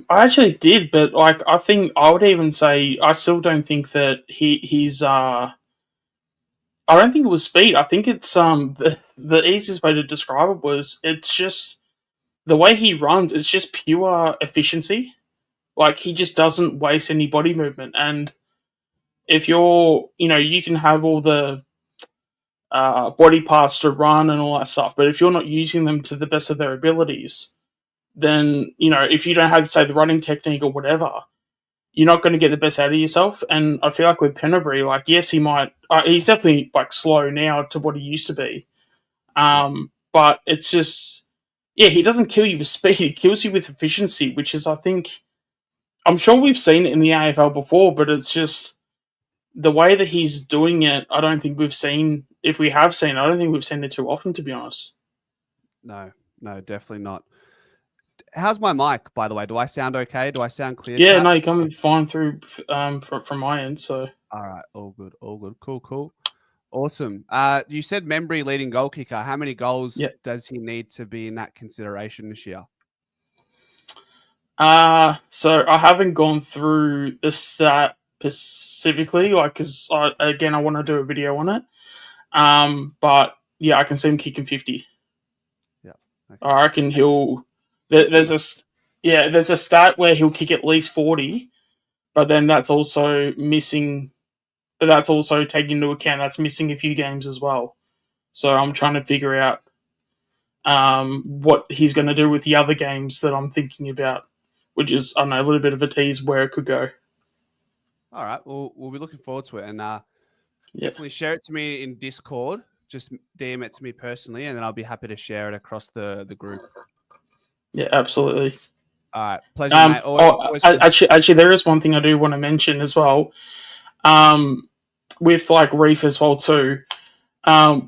I actually did, but like I think I would even say I still don't think that he's I don't think it was speed. I think it's the easiest way to describe it was it's just the way he runs. It's just pure efficiency. Like he just doesn't waste any body movement, and if you can have all the body parts to run and all that stuff, but if you're not using them to the best of their abilities, then, if you don't have, say, the running technique or whatever, you're not going to get the best out of yourself. And I feel like with Pennebury, like, yes, he might, he's definitely like slow now to what he used to be. But it's just, he doesn't kill you with speed, he kills you with efficiency, which is, I think, I'm sure we've seen it in the AFL before, but it's just the way that he's doing it. I don't think we've seen, if we have seen, I don't think we've seen it too often, to be honest. No, definitely not. How's my mic, by the way? Do I sound okay? Do I sound clear? Yeah, no, you're coming fine through from my end. So all right, all good, cool, awesome. You said Membry leading goal kicker. How many goals does he need to be in that consideration this year? So I haven't gone through the stat specifically, like because I want to do a video on it. But yeah, I can see him kicking 50. Yeah, okay. I reckon he'll. There's a stat where he'll kick at least 40, but then that's also missing. But that's also taking into account that's missing a few games as well. So I'm trying to figure out what he's going to do with the other games that I'm thinking about, which is, I don't know, a little bit of a tease where it could go. All right, we'll be looking forward to it, and definitely share it to me in Discord. Just DM it to me personally, and then I'll be happy to share it across the group. Yeah, absolutely. All right, pleasure, mate. Always actually, there is one thing I do want to mention as well. With like Reef as well too.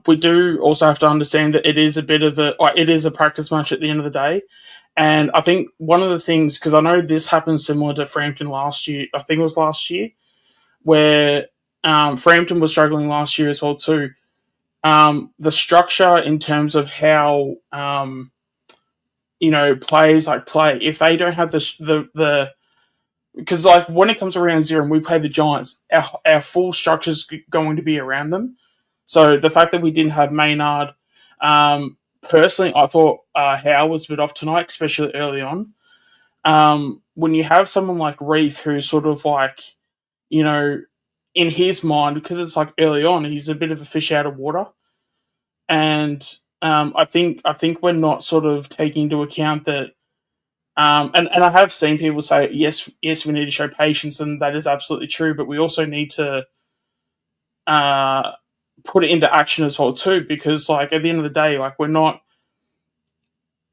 We do also have to understand that it is a bit of it is a practice match at the end of the day, and I think one of the things, because I know this happened similar to Frampton last year. I think it was last year where Frampton was struggling last year as well too. The structure in terms of how players like play, if they don't have the because like when it comes to round 0 and we play the Giants, our full structure is going to be around them. So the fact that we didn't have Maynard, personally, I thought Howe was a bit off tonight, especially early on. When you have someone like Reef, who's sort of like, in his mind, because it's like early on, he's a bit of a fish out of water, and I think we're not sort of taking into account that. And I have seen people say, yes, we need to show patience, and that is absolutely true, but we also need to put it into action as well too, because like at the end of the day, like we're not,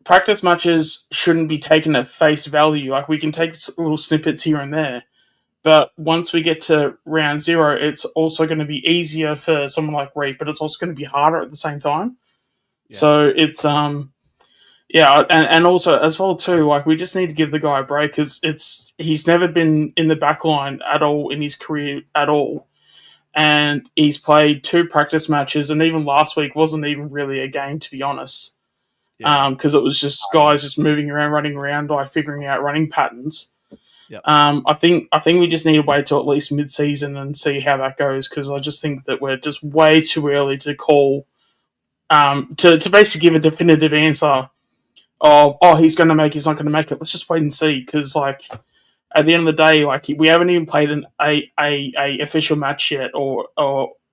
practice matches shouldn't be taken at face value. Like we can take little snippets here and there, but once we get to round 0, it's also going to be easier for someone like Reed, but it's also going to be harder at the same time. Yeah. So it's and also as well too, like we just need to give the guy a break, because he's never been in the back line at all in his career at all. And he's played 2 practice matches, and even last week wasn't even really a game, to be honest. Because it was just guys just moving around, running around, like figuring out running patterns. Yep. I think we just need to wait till at least mid-season and see how that goes, because I just think that we're just way too early to call, to basically give a definitive answer of, he's going to make it, he's not going to make it. Let's just wait and see, because like at the end of the day, like we haven't even played a official match yet, or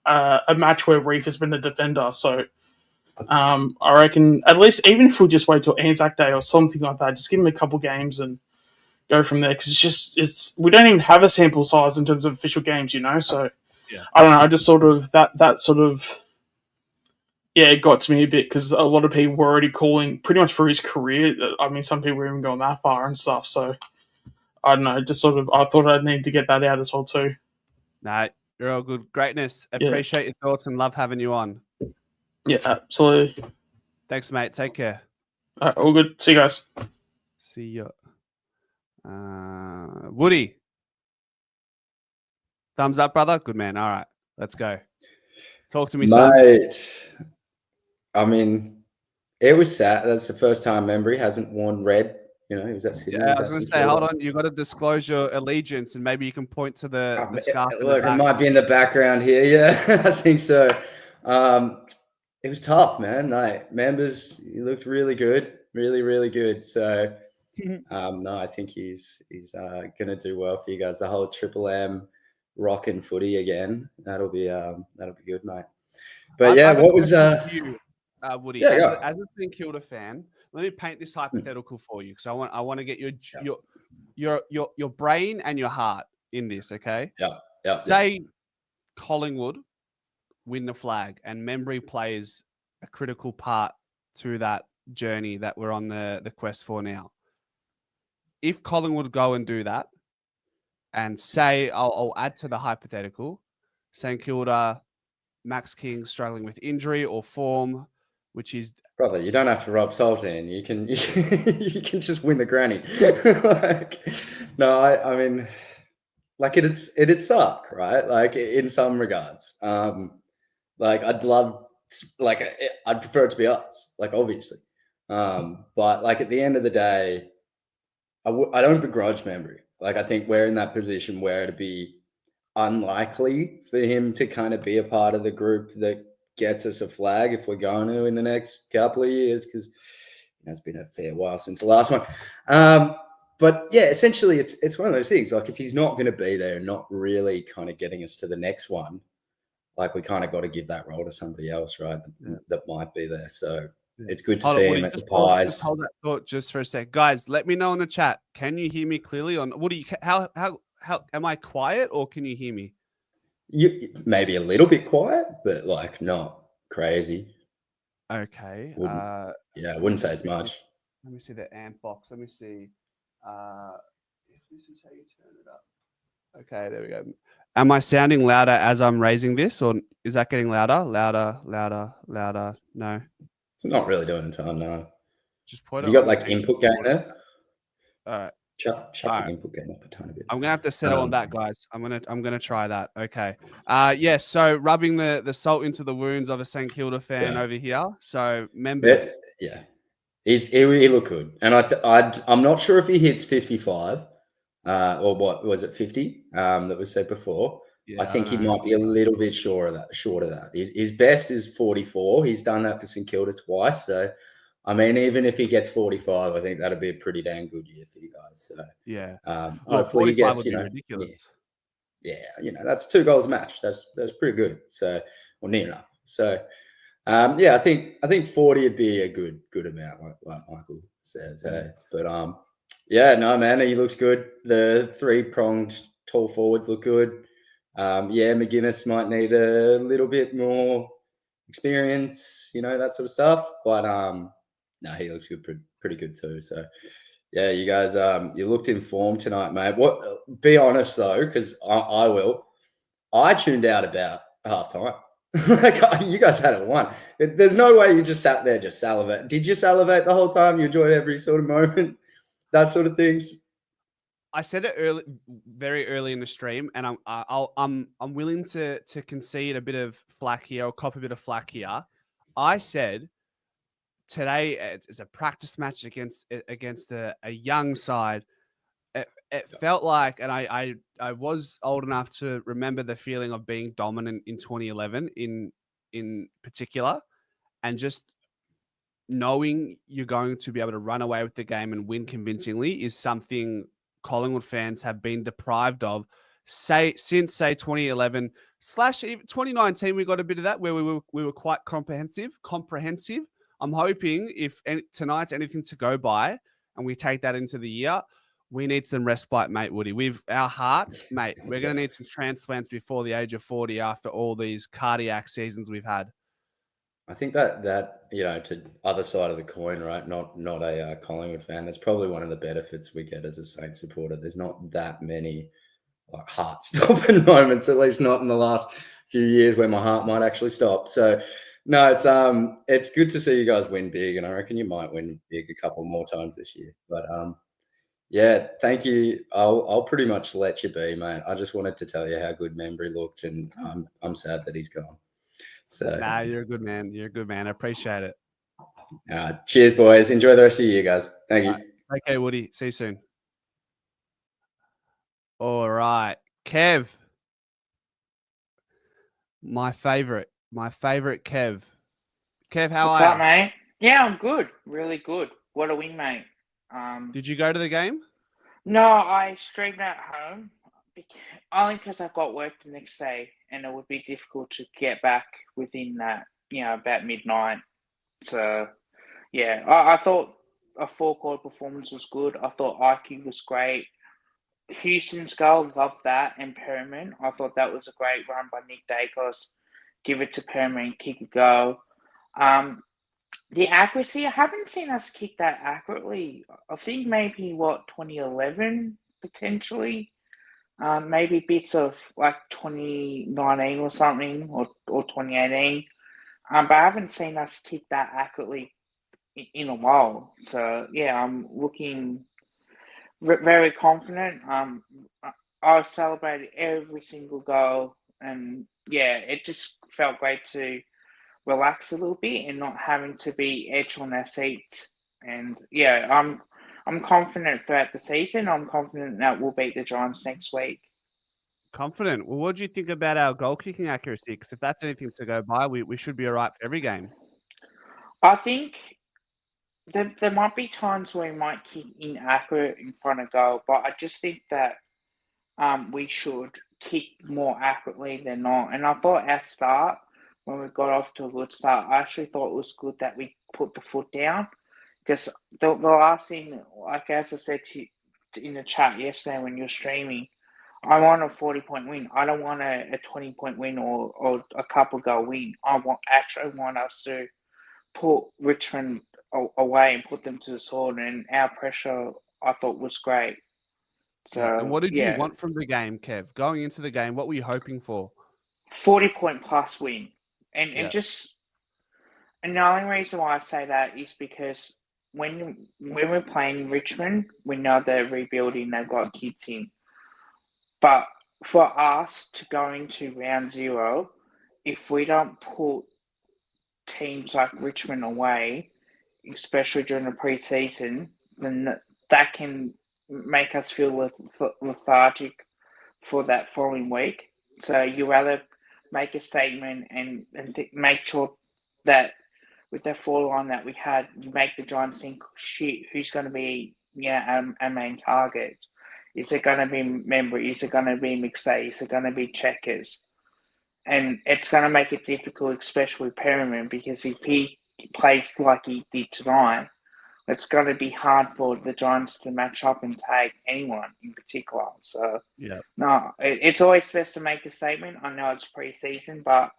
a match where Reef has been a defender. So I reckon at least, even if we just wait till Anzac Day or something like that, just give him a couple games and go from there, because we don't even have a sample size in terms of official games, So I don't know. I just sort of that sort of. Yeah, it got to me a bit, because a lot of people were already calling pretty much for his career. I mean, some people were even going that far and stuff. So, I don't know, just sort of, I thought I'd need to get that out as well too. No, you're all good. Greatness. Appreciate your thoughts and love having you on. Yeah, absolutely. Thanks, mate. Take care. All right, all good. See you guys. See ya. Woody. Thumbs up, brother. Good man. All right, let's go. Talk to me, son. Mate, I mean, it was sad. That's the first time Membry hasn't worn red. He was at Sydney. Yeah, I was going to say, hold on. You got to disclose your allegiance, and maybe you can point to the scarf. Look, it might be in the background here. Yeah, I think so. It was tough, man. Members, he looked really good, really, really good. So, no, I think he's going to do well for you guys. The whole Triple M rocking footy again. That'll be good, mate. But yeah, what was you, Woody? Yeah, as a St Kilda fan, let me paint this hypothetical for you because I want to get your brain and your heart in this. Okay. Yeah. Say Collingwood win the flag and Membry plays a critical part to that journey that we're on the quest for now. If Collingwood go and do that, and say I'll add to the hypothetical, St Kilda, Max King struggling with injury or form, which is brother, you don't have to rub salt in. You can just win the granny. I mean, like it'd suck, right? Like in some regards. I'd love, I'd prefer it to be us, like obviously. But like at the end of the day, I don't begrudge Membry. Like I think we're in that position where it'd be unlikely for him to kind of be a part of the group that gets us a flag if we're going to in the next couple of years, because it's been a fair while since the last one. But yeah, essentially it's one of those things. Like if he's not going to be there and not really kind of getting us to the next one, like we kind of got to give that role to somebody else, right? That might be there. So it's good to see him at the Pies. Just hold that thought just for a sec, guys. Let me know in the chat. Can you hear me clearly? How am I quiet or can you hear me? You maybe a little bit quiet, but like not crazy. Okay. I wouldn't say as much. Let me see the amp box. Let me see. If this is how you turn it up. Okay, there we go. Am I sounding louder as I'm raising this, or is that getting louder? Louder? No. It's not really doing it time, no. Just point. You got like input gain there? All right. Chuck the input gain up a tiny bit. I'm gonna have to settle on that, guys. I'm gonna try that. Okay. Yes. So rubbing the salt into the wounds of a St Kilda fan over here. So members. Yeah. He looked good, and I'm not sure if he hits 55, or what was it 50? That was said before. Yeah, I think he might be a little bit short of that. His best is 44. He's done that for St Kilda twice. So, I mean, even if he gets 45, I think that'd be a pretty dang good year for you guys. So, yeah. Hopefully he gets, ridiculous. Yeah, that's 2 goals a match. That's pretty good. So, or near enough. So, I think 40 would be a good amount, like Michael says. But no, man, he looks good. The 3-pronged tall forwards look good. McGuinness might need a little bit more experience, that sort of stuff. But no, he looks good, pretty good too. So yeah, you guys, you looked in form tonight, mate. Be honest though, because I will. I tuned out about halftime. Like you guys had it won. There's no way you just sat there just salivate. Did you salivate the whole time? You enjoyed every sort of moment, that sort of things. I said it very early in the stream, and I'm willing to concede a bit of flack here or cop a bit of flack here. I said today is a practice match against a young side. It felt like, and I was old enough to remember the feeling of being dominant in 2011 in particular, and just knowing you're going to be able to run away with the game and win convincingly is something Collingwood fans have been deprived of since 2011 / 2019. We got a bit of that where we were quite comprehensive. I'm hoping if tonight's anything to go by and we take that into the year, we need some respite, mate, Woody. Our hearts, mate, we're going to need some transplants before the age of 40 after all these cardiac seasons we've had. I think that to other side of the coin, right? Not a Collingwood fan. That's probably one of the benefits we get as a Saints supporter. There's not that many like heart-stopping moments, at least not in the last few years, where my heart might actually stop. So no, it's good to see you guys win big, and I reckon you might win big a couple more times this year. But Yeah, thank you. I'll pretty much let you be, mate. I just wanted to tell you how good Membry looked, and I'm sad that he's gone. So, Nah, you're a good man. You're a good man. I appreciate it. cheers, boys. Enjoy the rest of your year, guys. Thank you. Okay, Woody. See you soon. All right, Kev. My favorite Kev. Kev, how What's are up, mate? Yeah, I'm good. Really good. What a win, mate. Did you go to the game? No, I streamed at home only because I've got work the next day, and it would be difficult to get back within that, about midnight. So, yeah, I thought a four-quarter performance was good. I thought IQ was great. Houston's goal, loved that, and Perriman. I thought that was a great run by Nick Dacos. Give it to Perriman, kick a goal. The accuracy, I haven't seen us kick that accurately. I think maybe 2011 potentially, maybe bits of like 2019 or something, or 2018. But I haven't seen us kick that accurately in a while. So yeah, I'm looking very confident. I celebrated every single goal, and yeah, it just felt great to relax a little bit and not having to be edge on our seats. And yeah, I'm confident throughout the season. I'm confident that we'll beat the Giants next week. Confident. Well, what do you think about our goal kicking accuracy? Because if that's anything to go by, we should be all right for every game. I think there might be times where we might kick inaccurate in front of goal, but I just think that we should kick more accurately than not. And I thought our start, when we got off to a good start, I actually thought it was good that we put the foot down, because the last thing, like as I said to you in the chat yesterday when you're streaming, I want a 40-point win. I don't want a 20-point win or a couple goal win. I actually want us to put Richmond away and put them to the sword, and our pressure I thought was great. So, and what did you want from the game, Kev? Going into the game, what were you hoping for? 40-point plus win. And the only reason why I say that is because when we're playing Richmond, we know they're rebuilding, they've got kids in. But for us to go into round 0, if we don't put teams like Richmond away, especially during the preseason, then that can make us feel lethargic for that following week. So you rather make a statement and make sure that with the forward line that we had, you make the Giants think, shit, who's going to be our main target? Is it going to be Membry? Is it going to be McStay? Is it going to be Checkers? And it's going to make it difficult, especially with Perriman, because if he plays like he did tonight, it's going to be hard for the Giants to match up and tag anyone in particular. So, no, it's always best to make a statement. I know it's pre-season, but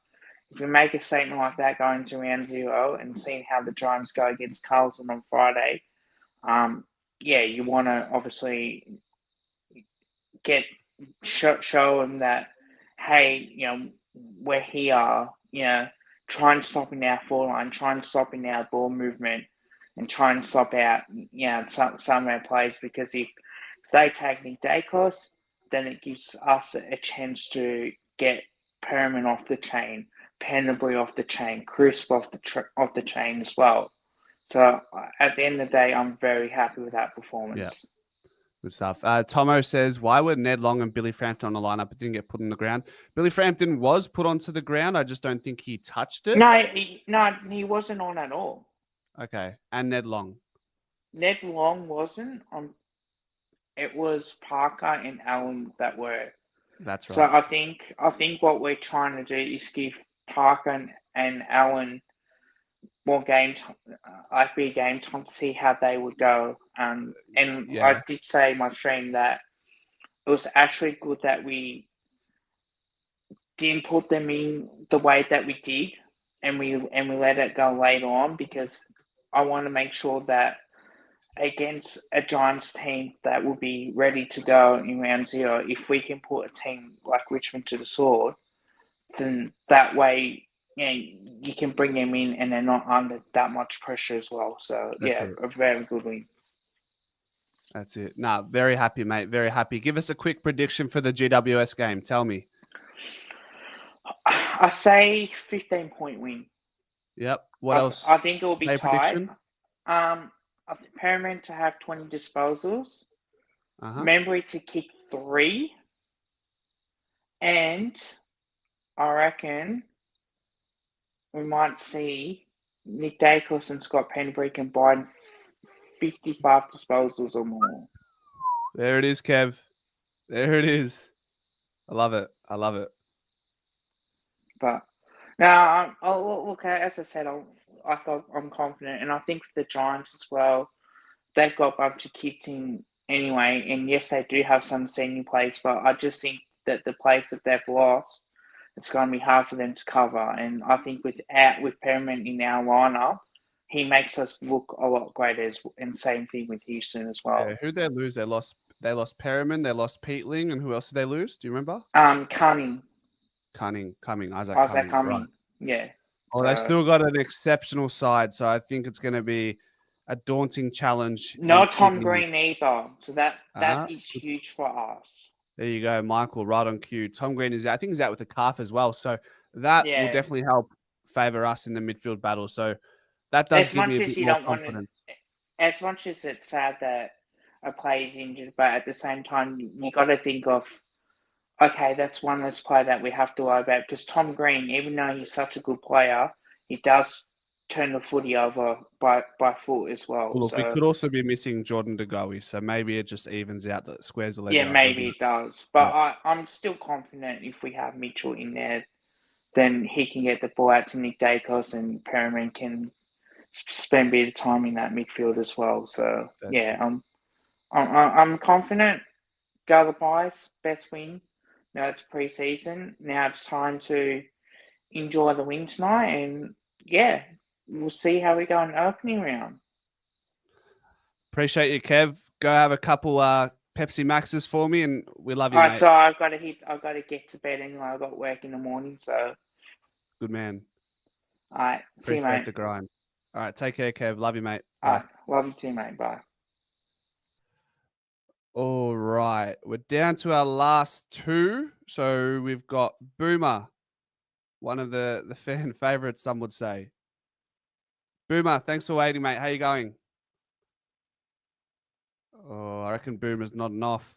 if you make a statement like that going to round 0 and seeing how the Giants go against Carlton on Friday, you want to obviously show them that, hey, we're here, try and stop in our forward line, try and stop in our ball movement, and try and stop out, some of our plays, because if they take Nick Dacos, then it gives us a chance to get Perriman off the chain, Pendlebury off the chain, Crisp off the chain as well. So at the end of the day, I'm very happy with that performance. Yeah. Good stuff. Tomo says, why were Ned Long and Billy Frampton on the lineup but didn't get put on the ground? Billy Frampton was put onto the ground. I just don't think he touched it. No, he wasn't on at all. Okay. And Ned Long? Ned Long wasn't. It was Parker and Allen that were. That's right. So I think what we're trying to do is give Parker and Allen more game time, big game time, to see how they would go. And I did say in my stream that it was actually good that we didn't put them in the way that we did, and we let it go later on, because I want to make sure that against a Giants team that will be ready to go in round 0, if we can put a team like Richmond to the sword, then that way, you can bring them in and they're not under that much pressure as well. So, a very good win. That's it. Nah, very happy, mate. Very happy. Give us a quick prediction for the GWS game. Tell me. I say 15-point win. Yep. What else? I think it will be Play tight. prediction? I think Perriman to have 20 disposals. Membry to kick 3. And I reckon we might see Nick Dacos and Scott Penbury combine 55 disposals or more. There it is, Kev. There it is. I love it. I love it. But now, look, as I said, I'm confident, and I think for the Giants as well, they've got a bunch of kids in anyway, and yes, they do have some senior players, but I just think that the players that they've lost, it's going to be hard for them to cover. And I think with Perriman in our lineup, he makes us look a lot greater. And same thing with Houston as well. Yeah, who'd they lose? They lost Perriman, they lost Peatling, and who else did they lose? Do you remember? Cunning. Isaac Cumming. Right. Yeah. Well, they've still got an exceptional side, so I think it's going to be a daunting challenge. No Tom Green either, so that is huge for us. There you go, Michael, right on cue. Tom Green I think he's out with a calf as well, so that will definitely help favour us in the midfield battle. So that does give me a bit more confidence. As much as it's sad that a player's injured, but at the same time, you got to think of, okay, that's one less player that we have to worry about, because Tom Green, even though he's such a good player, he does turn the footy over by foot as well. Well, look, we could also be missing Jordan De Goey, so maybe it just evens out, that squares the leg. Yeah, maybe it does. But I'm still confident if we have Mitchell in there, then he can get the ball out to Nick Dacos, and Perriman can spend a bit of time in that midfield as well. So I'm confident. Go the Pies, best win. Now it's pre-season. Now it's time to enjoy the win tonight, and we'll see how we go in the opening round. Appreciate you, Kev. Go have a couple Pepsi Maxes for me, and we love you, All right, mate. so I've got to get to bed anyway. I've got work in the morning, so. Good man. All right, see you, mate. The grind. All right, take care, Kev. Love you, mate. Bye. All right, love you too, mate. Bye. All right, we're down to our last two. So we've got Boomer, one of the fan favorites, some would say. Boomer, thanks for waiting, mate. How you going? Oh, I reckon Boomer's nodding off.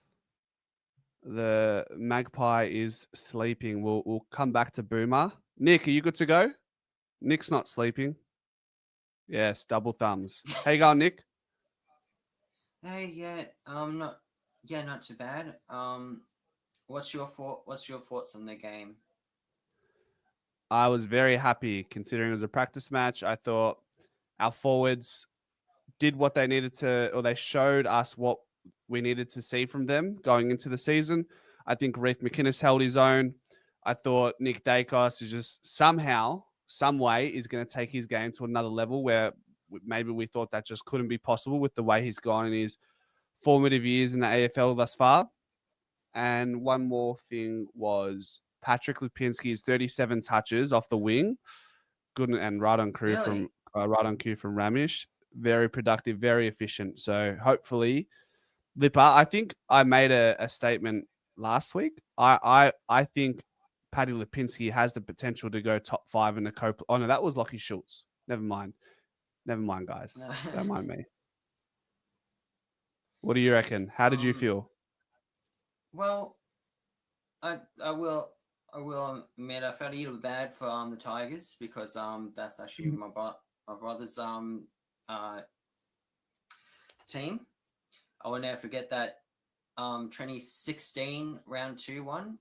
The magpie is sleeping. We'll come back to Boomer. Nick, are you good to go? Nick's not sleeping. Yes, double thumbs. How you going, Nick? Hey, not too bad. What's your thoughts on the game? I was very happy considering it was a practice match. I thought our forwards did what they needed to, or they showed us what we needed to see from them going into the season. I think Reef McInnes held his own. I thought Nick Dacos is just somehow, some way, is going to take his game to another level where maybe we thought that just couldn't be possible with the way he's gone in his formative years in the AFL thus far. And one more thing was Patrick Lipinski's 37 touches off the wing. Good and right on cue from Ramesh. Very productive, very efficient. So hopefully, Lipper, I think I made a statement last week. I think Paddy Lipinski has the potential to go top 5 in the Cope. Oh no, that was Lockie Schultz. Never mind, guys. Don't mind me. What do you reckon? How did you feel? Well, I will admit I felt a little bad for the Tigers because that's actually my brother's team. I will never forget that 2016 round 2 one.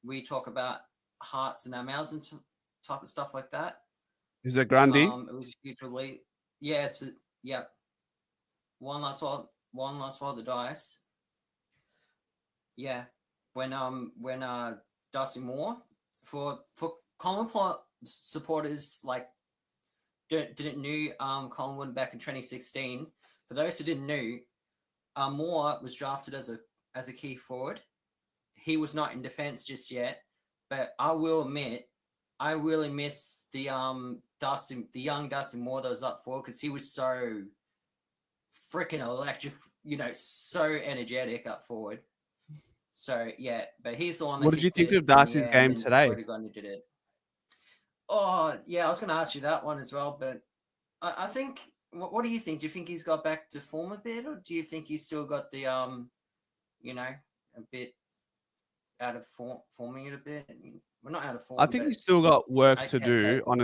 We talk about hearts in our mouths and type of stuff like that. Is it Grundy? It was usually one last roll of the dice. Yeah, when Darcy Moore for Collingwood supporters like didn't knew Collingwood back in 2016. For those who didn't know, Moore was drafted as a key forward. He was not in defense just yet, but I will admit I really miss the young Darcy Moore that was up forward because he was so freaking electric, so energetic up forward. So yeah, but he's the one that What did you kicked think it of in the Darcy's air, game and then today? Odegaard did it. Oh yeah, I was going to ask you that one as well, but I think. What do you think? Do you think he's got back to form a bit, or do you think he's still got the a bit out of forming it a bit? We're not out of form. I think but he's still got work to okay, so do on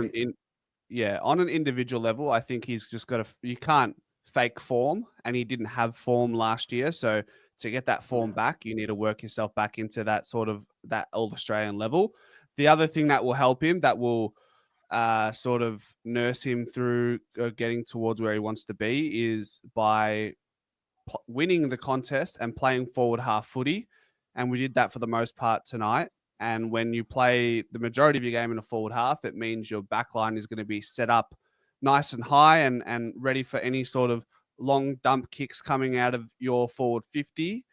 an individual level. I think he's just got you can't fake form, and he didn't have form last year. So to get that form back, you need to work yourself back into that sort of that All Australian level. The other thing that will help him, that will sort of nurse him through getting towards where he wants to be, is by winning the contest and playing forward half footy. And we did that for the most part tonight. And when you play the majority of your game in a forward half, it means your back line is going to be set up nice and high and ready for any sort of long dump kicks coming out of your forward 50.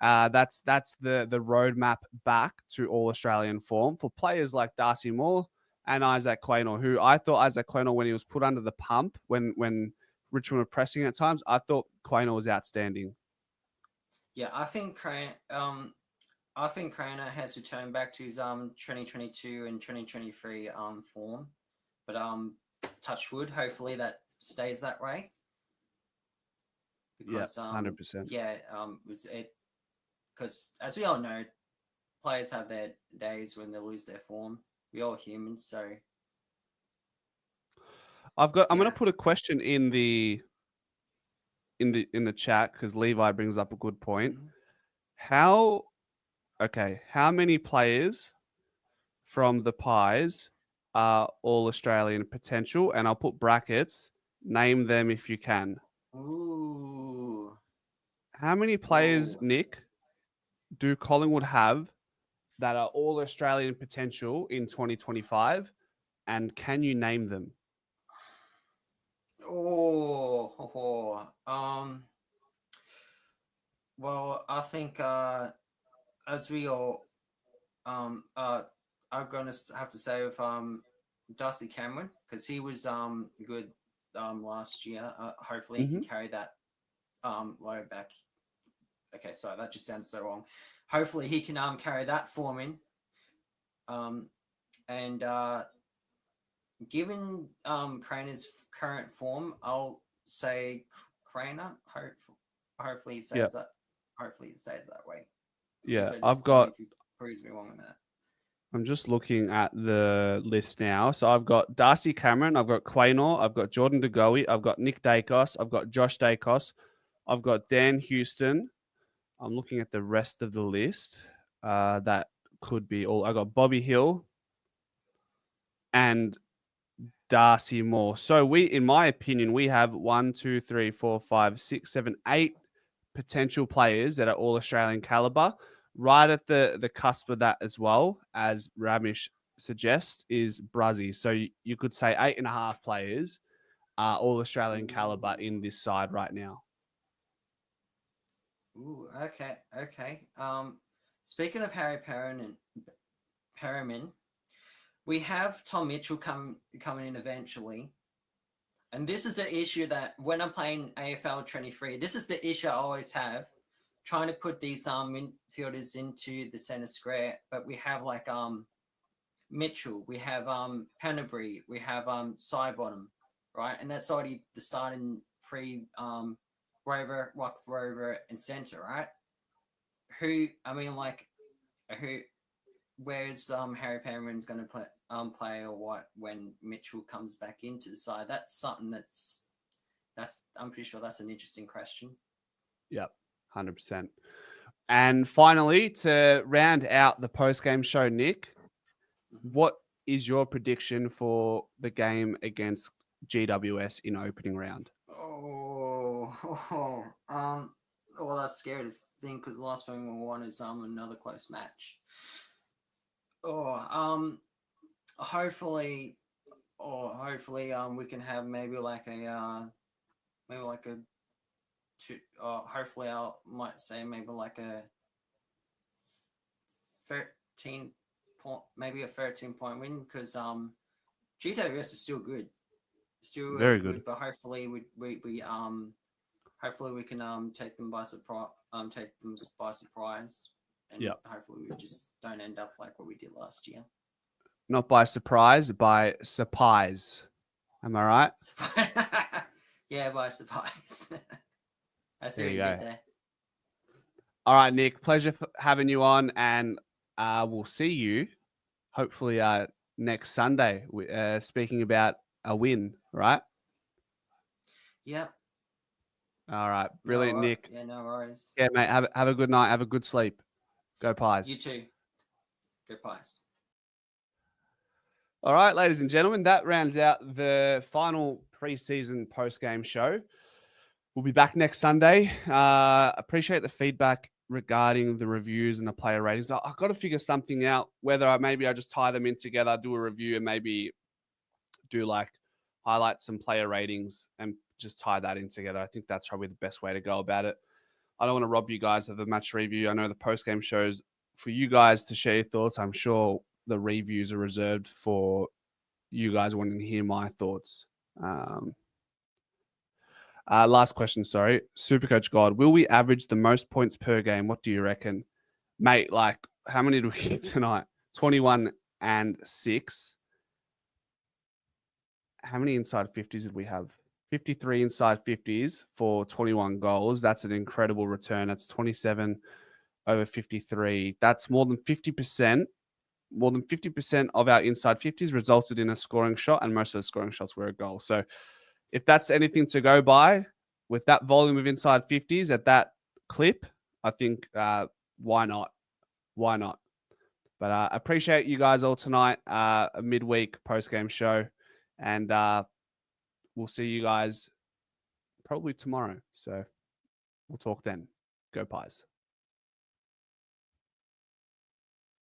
That's the roadmap back to All Australian form for players like Darcy Moore and Isaac Quaynor, who I thought Isaac Quaynor, when he was put under the pump, when Richmond were pressing at times, I thought Quaynor was outstanding. Yeah, I think Craner has returned back to his 2022 and 2023 form, but touch wood, hopefully that stays that way. Because 100%. Because as we all know, players have their days when they lose their form. We're all human, so I'm going to put a question in the chat, because Levi brings up a good point. How many players from the Pies are All Australian potential? And I'll put brackets, name them if you can. Ooh. How many players, Nick, do Collingwood have that are All Australian potential in 2025? And can you name them? Well, I think as we all I'm going to have to say with Darcy Cameron, because he was good last year. Hopefully he can carry that low back. Okay, sorry, that just sounds so wrong. Hopefully he can carry that form in. And given Craner's current form, I'll say Craner. Hopefully he stays that. Hopefully it stays that way. Yeah, So I've got. If he proves me wrong on that. I'm just looking at the list now. So I've got Darcy Cameron, I've got Quaynor, I've got Jordan De Goey, I've got Nick Dacos, I've got Josh Dacos, I've got Dan Houston. I'm looking at the rest of the list. That could be all. I got Bobby Hill and Darcy Moore. So in my opinion, we have 1, 2, 3, 4, 5, 6, 7, 8 potential players that are all Australian caliber. Right at the cusp of that as well, as Ramesh suggests, is Bruzzy. So you could say 8.5 players are all Australian caliber in this side right now. Ooh, okay. Speaking of Harry Perriman, we have Tom Mitchell coming in eventually. And this is the issue that when I'm playing AFL 23, this is the issue I always have, trying to put these midfielders into the centre square. But we have like Mitchell, we have Pennebury, we have Sidebottom, right? And that's already the starting three Rover, and centre, right? Where's Harry Perriman's going to play or what when Mitchell comes back into the side? That's something that's I'm pretty sure that's an interesting question. Yep, 100%. And finally, to round out the post-game show, Nick, what is your prediction for the game against GWS in opening round? Well, that's scary to think, because the last thing we want is another close match. Hopefully we can have maybe like a hopefully I might say maybe like a 13-point win, because GWS is still good, still very good. But hopefully we hopefully we can take them by surprise. And hopefully we just don't end up like what we did last year. Not by surprise, by surprise. Am I right? Yeah, by surprise. I see There what you you go. did there. All right, Nick. Pleasure having you on, and we'll see you hopefully next Sunday. Speaking about a win, right? Yep. All right, brilliant, Nick. Yeah, no worries. Yeah, mate. Have a good night. Have a good sleep. Go Pies. You too. Go Pies. All right, ladies and gentlemen, that rounds out the final preseason post-game show. We'll be back next Sunday. Appreciate the feedback regarding the reviews and the player ratings. I've got to figure something out, whether I just tie them in together, do a review, and maybe do like highlight some player ratings and just tie that in together. I think that's probably the best way to go about it. I don't want to rob you guys of the match review. I know the post-game shows for you guys to share your thoughts. I'm sure the reviews are reserved for you guys wanting to hear my thoughts. Last question, sorry. Supercoach God, will we average the most points per game? What do you reckon? Mate, like, how many do we get tonight? 21 and 6. How many inside 50s did we have? 53 inside 50s for 21 goals. That's an incredible return. That's 27 over 53. That's more than 50%. More than 50% of our inside 50s resulted in a scoring shot, and most of the scoring shots were a goal. So if that's anything to go by, with that volume of inside 50s at that clip, I think why not? Why not? But I appreciate you guys all tonight, a midweek post-game show, and we'll see you guys probably tomorrow. So we'll talk then. Go Pies.